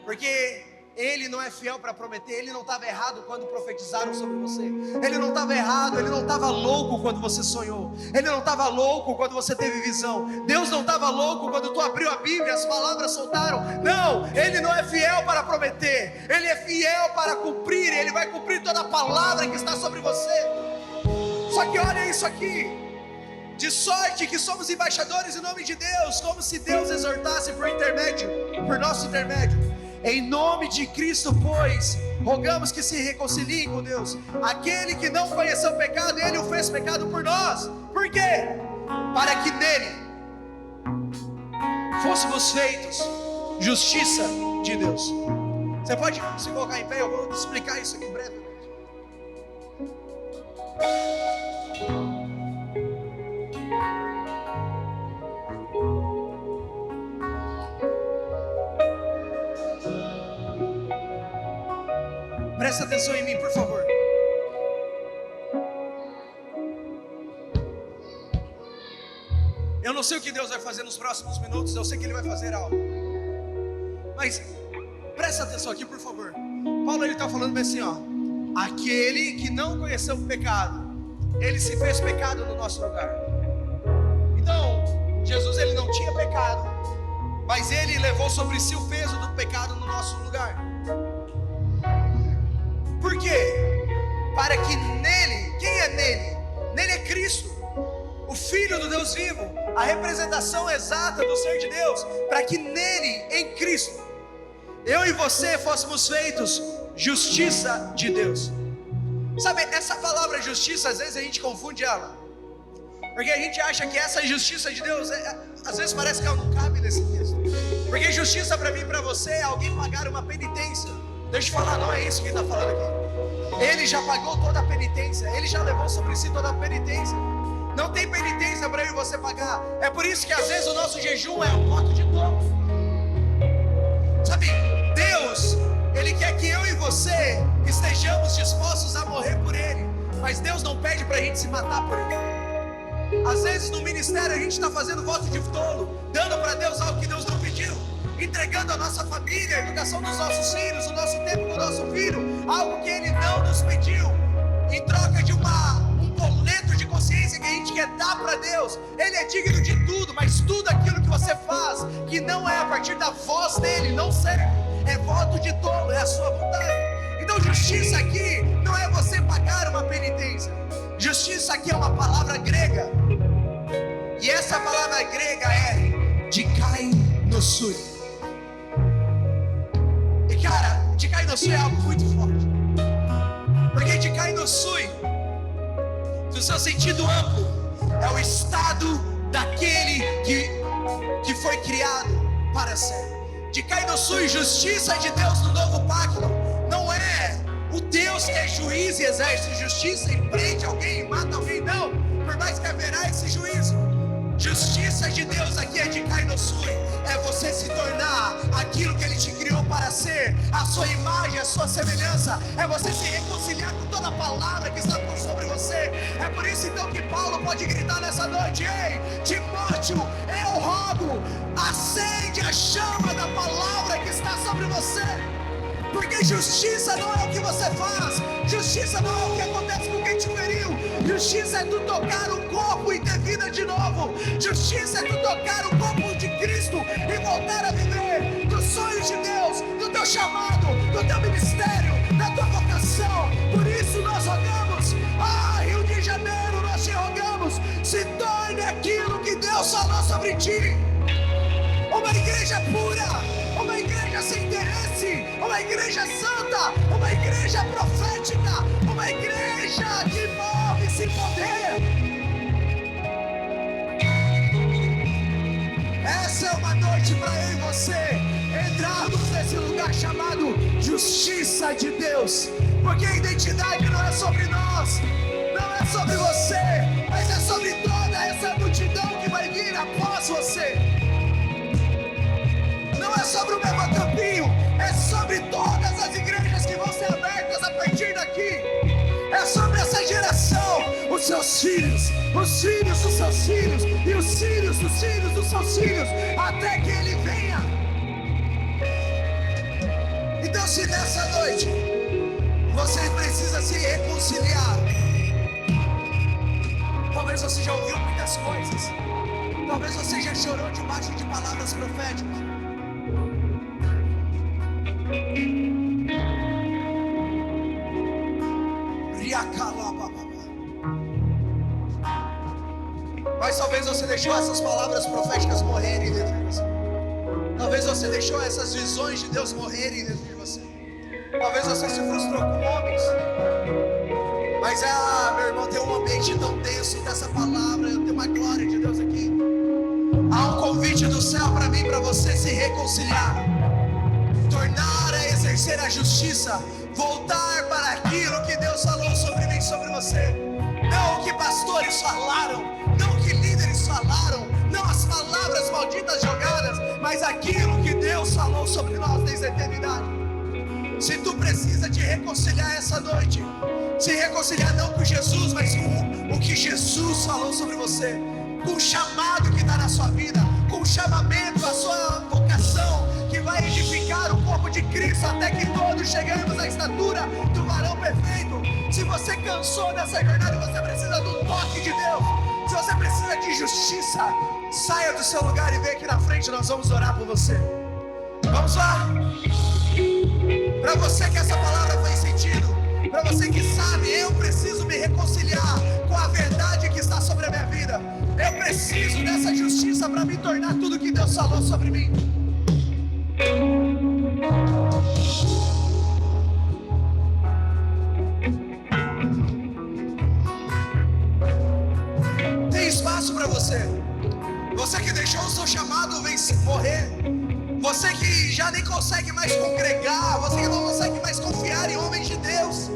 Porque Ele não é fiel para prometer. Ele não estava errado quando profetizaram sobre você. Ele não estava errado, ele não estava louco quando você sonhou. Ele não estava louco quando você teve visão. Deus não estava louco quando tu abriu a Bíblia, as palavras soltaram. Não, Ele não é fiel para prometer. Ele é fiel para cumprir. Ele vai cumprir toda a palavra que está sobre você. Só que olha isso aqui: de sorte que somos embaixadores em nome de Deus, como se Deus exortasse por nosso intermédio. Em nome de Cristo, pois, rogamos que se reconciliem com Deus. Aquele que não conheceu o pecado, Ele o fez pecado por nós. Por quê? Para que nele fôssemos feitos justiça de Deus. Você pode se colocar em pé? Eu vou explicar isso aqui brevemente. Presta atenção em mim, por favor. Eu não sei o que Deus vai fazer nos próximos minutos. Eu sei que Ele vai fazer algo, mas presta atenção aqui, por favor. Paulo, ele está falando bem assim, ó: aquele que não conheceu o pecado, Ele se fez pecado no nosso lugar. Então, Jesus, Ele não tinha pecado, mas Ele levou sobre si o peso do pecado no nosso lugar. Por quê? Para que nele, quem é nele? Nele é Cristo, o Filho do Deus vivo, a representação exata do ser de Deus. Para que nele, em Cristo, eu e você fôssemos feitos justiça de Deus. Sabe, essa palavra justiça, às vezes a gente confunde ela, porque a gente acha que essa justiça de Deus, às vezes parece que ela não cabe nesse texto. Porque justiça para mim e para você é alguém pagar uma penitência. Deixa eu te falar, não é isso que ele está falando aqui. Ele já pagou toda a penitência. Ele já levou sobre si toda a penitência. Não tem penitência para eu e você pagar. É por isso que às vezes o nosso jejum é um voto de dor. Sabe, Deus, Ele quer que eu e você estejamos dispostos a morrer por Ele. Mas Deus não pede para a gente se matar por Ele. Às vezes no ministério a gente está fazendo voto de tolo, dando para Deus algo que Deus não pediu, entregando a nossa família, a educação dos nossos filhos, o nosso tempo com o nosso filho, algo que Ele não nos pediu, em troca de um boleto de consciência que a gente quer dar para Deus. Ele é digno de tudo, mas tudo aquilo que você faz, que não é a partir da voz dEle, não serve. É voto de tolo, é a sua vontade. Então justiça aqui não é você pagar uma penitência. Justiça aqui é uma palavra grega, e essa palavra grega é dikainossui. E cara, dikainossui é algo muito forte, porque dikainossui, no seu sentido amplo, é o estado daquele que foi criado para ser. Dikainossui, justiça de Deus no novo pacto, não é o Deus que é juiz e exerce justiça e prende alguém e mata alguém, não, por mais que haverá esse juízo. Justiça de Deus aqui é de Kainosui, é você se tornar aquilo que Ele te criou para ser, a sua imagem, a sua semelhança, é você se reconciliar com toda a palavra que está sobre você. É por isso então que Paulo pode gritar nessa noite: ei, Timóteo, eu rogo, acende a chama da palavra que está sobre você. Porque justiça não é o que você faz, justiça não é o que acontece com quem te feriu, justiça é tu tocar o corpo e ter vida de novo, justiça é tu tocar o corpo de Cristo e voltar a viver dos sonhos de Deus, do teu chamado, do teu ministério, da tua vocação. Por isso nós rogamos, Rio de Janeiro, nós te rogamos, se torne aquilo que Deus falou sobre ti. Uma igreja pura, uma igreja sem interesse, uma igreja santa, uma igreja profética, uma igreja que move-se em poder. Essa é uma noite para eu e você entrarmos nesse lugar chamado justiça de Deus, porque a identidade não é sobre nós, não é sobre você, mas é sobre toda essa multidão que vai vir após você. Não é sobre o meu campinho, é sobre todas as igrejas que vão ser abertas a partir daqui. É sobre essa geração, os seus filhos, os filhos dos seus filhos e os filhos dos filhos dos seus filhos, até que Ele venha. Então, se nessa noite você precisa se reconciliar, talvez você já ouviu muitas coisas, talvez você já chorou debaixo de palavras proféticas. Mas talvez você deixou essas palavras proféticas morrerem dentro de você. Talvez você deixou essas visões de Deus morrerem dentro de você. Talvez você se frustrou com homens. Mas meu irmão, tem um ambiente tão denso dessa palavra, tem uma glória de Deus aqui. Há um convite do céu para mim, para você se reconciliar, tornar a exercer a justiça, voltar para aquilo que Deus falou sobre mim, sobre você. Não o que pastores falaram, não o que líderes falaram, não as palavras malditas jogadas, mas aquilo que Deus falou sobre nós desde a eternidade. Se tu precisa te reconciliar essa noite, se reconciliar não com Jesus, mas com o que Jesus falou sobre você, com o chamado que está na sua vida, com o chamamento, a sua vocação, que vai edificar o corpo de Cristo até que todos chegamos à estatura do varão perfeito. Se você cansou dessa jornada e você precisa do toque de Deus, se você precisa de justiça, saia do seu lugar e vem aqui na frente, nós vamos orar por você. Vamos lá. Para você que essa palavra faz sentido, para você que sabe, eu preciso me reconciliar com a verdade que está sobre a minha vida, eu preciso dessa justiça para me tornar tudo que Deus falou sobre mim. Tem espaço para você. Você que deixou o seu chamado morrer, você que já nem consegue mais congregar, você que não consegue mais confiar em homens de Deus,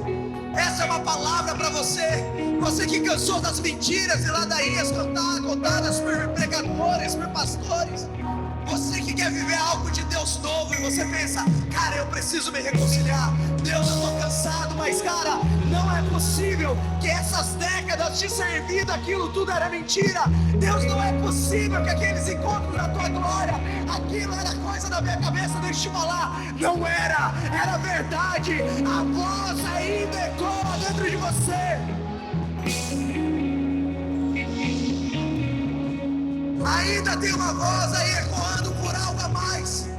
essa é uma palavra para você. Você que cansou das mentiras e ladainhas contadas por pregadores, por pastores, você que quer viver algo de Deus novo e você pensa, cara, eu preciso me reconciliar, Deus, eu estou cansado, mas cara, não é possível que essas décadas de servido, aquilo tudo era mentira. Deus, não é possível que aqueles encontros da tua glória, aquilo era coisa da minha cabeça. Deixa eu te falar, não era, era verdade. A voz ainda ecoa dentro de você. Ainda tem uma voz aí ecoando por algo a mais.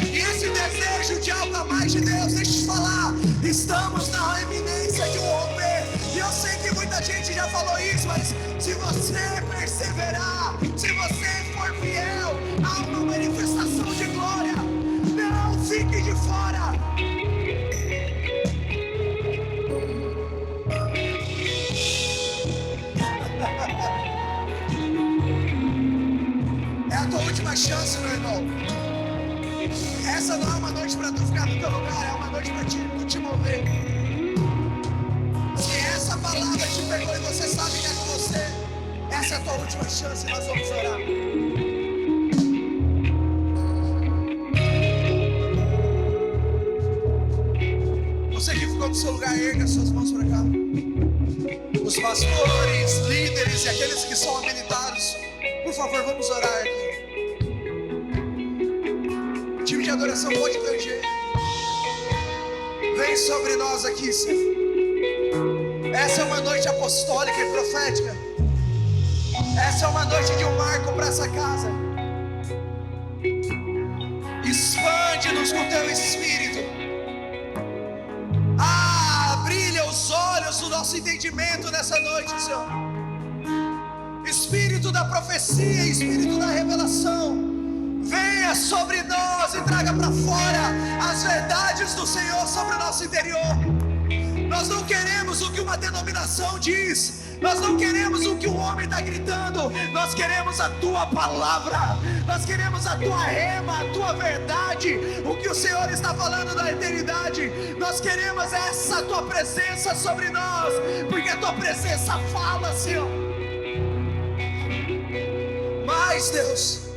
E esse desejo de algo a mais de Deus, deixa eu te falar, estamos na iminência de um romper. E eu sei que muita gente já falou isso, mas se você perseverar, se você for fiel a uma manifestação de glória, não fique de fora. É a tua última chance, meu irmão. Essa não é uma noite para tu ficar no teu lugar, é uma noite para tu te mover. palavra te pegou e você sabe que é com você, essa é a tua última chance, nós vamos orar. Você que ficou no seu lugar, erga suas mãos para cá. Os pastores, líderes e aqueles que são habilitados, por favor, vamos orar aqui. O time de adoração pode tanger. Vem sobre nós aqui, Senhor. Essa é uma noite apostólica e profética. Essa é uma noite de um marco para essa casa. Expande-nos com teu Espírito. Brilha os olhos do nosso entendimento nessa noite, Senhor. Espírito da profecia, Espírito da revelação, venha sobre nós e traga para fora as verdades do Senhor sobre o nosso interior. Nós não queremos o que uma denominação diz, nós não queremos o que um homem está gritando, nós queremos a tua palavra, nós queremos a tua rema, a tua verdade, o que o Senhor está falando da eternidade. Nós queremos essa tua presença sobre nós, porque a tua presença fala, Senhor. Mas Deus,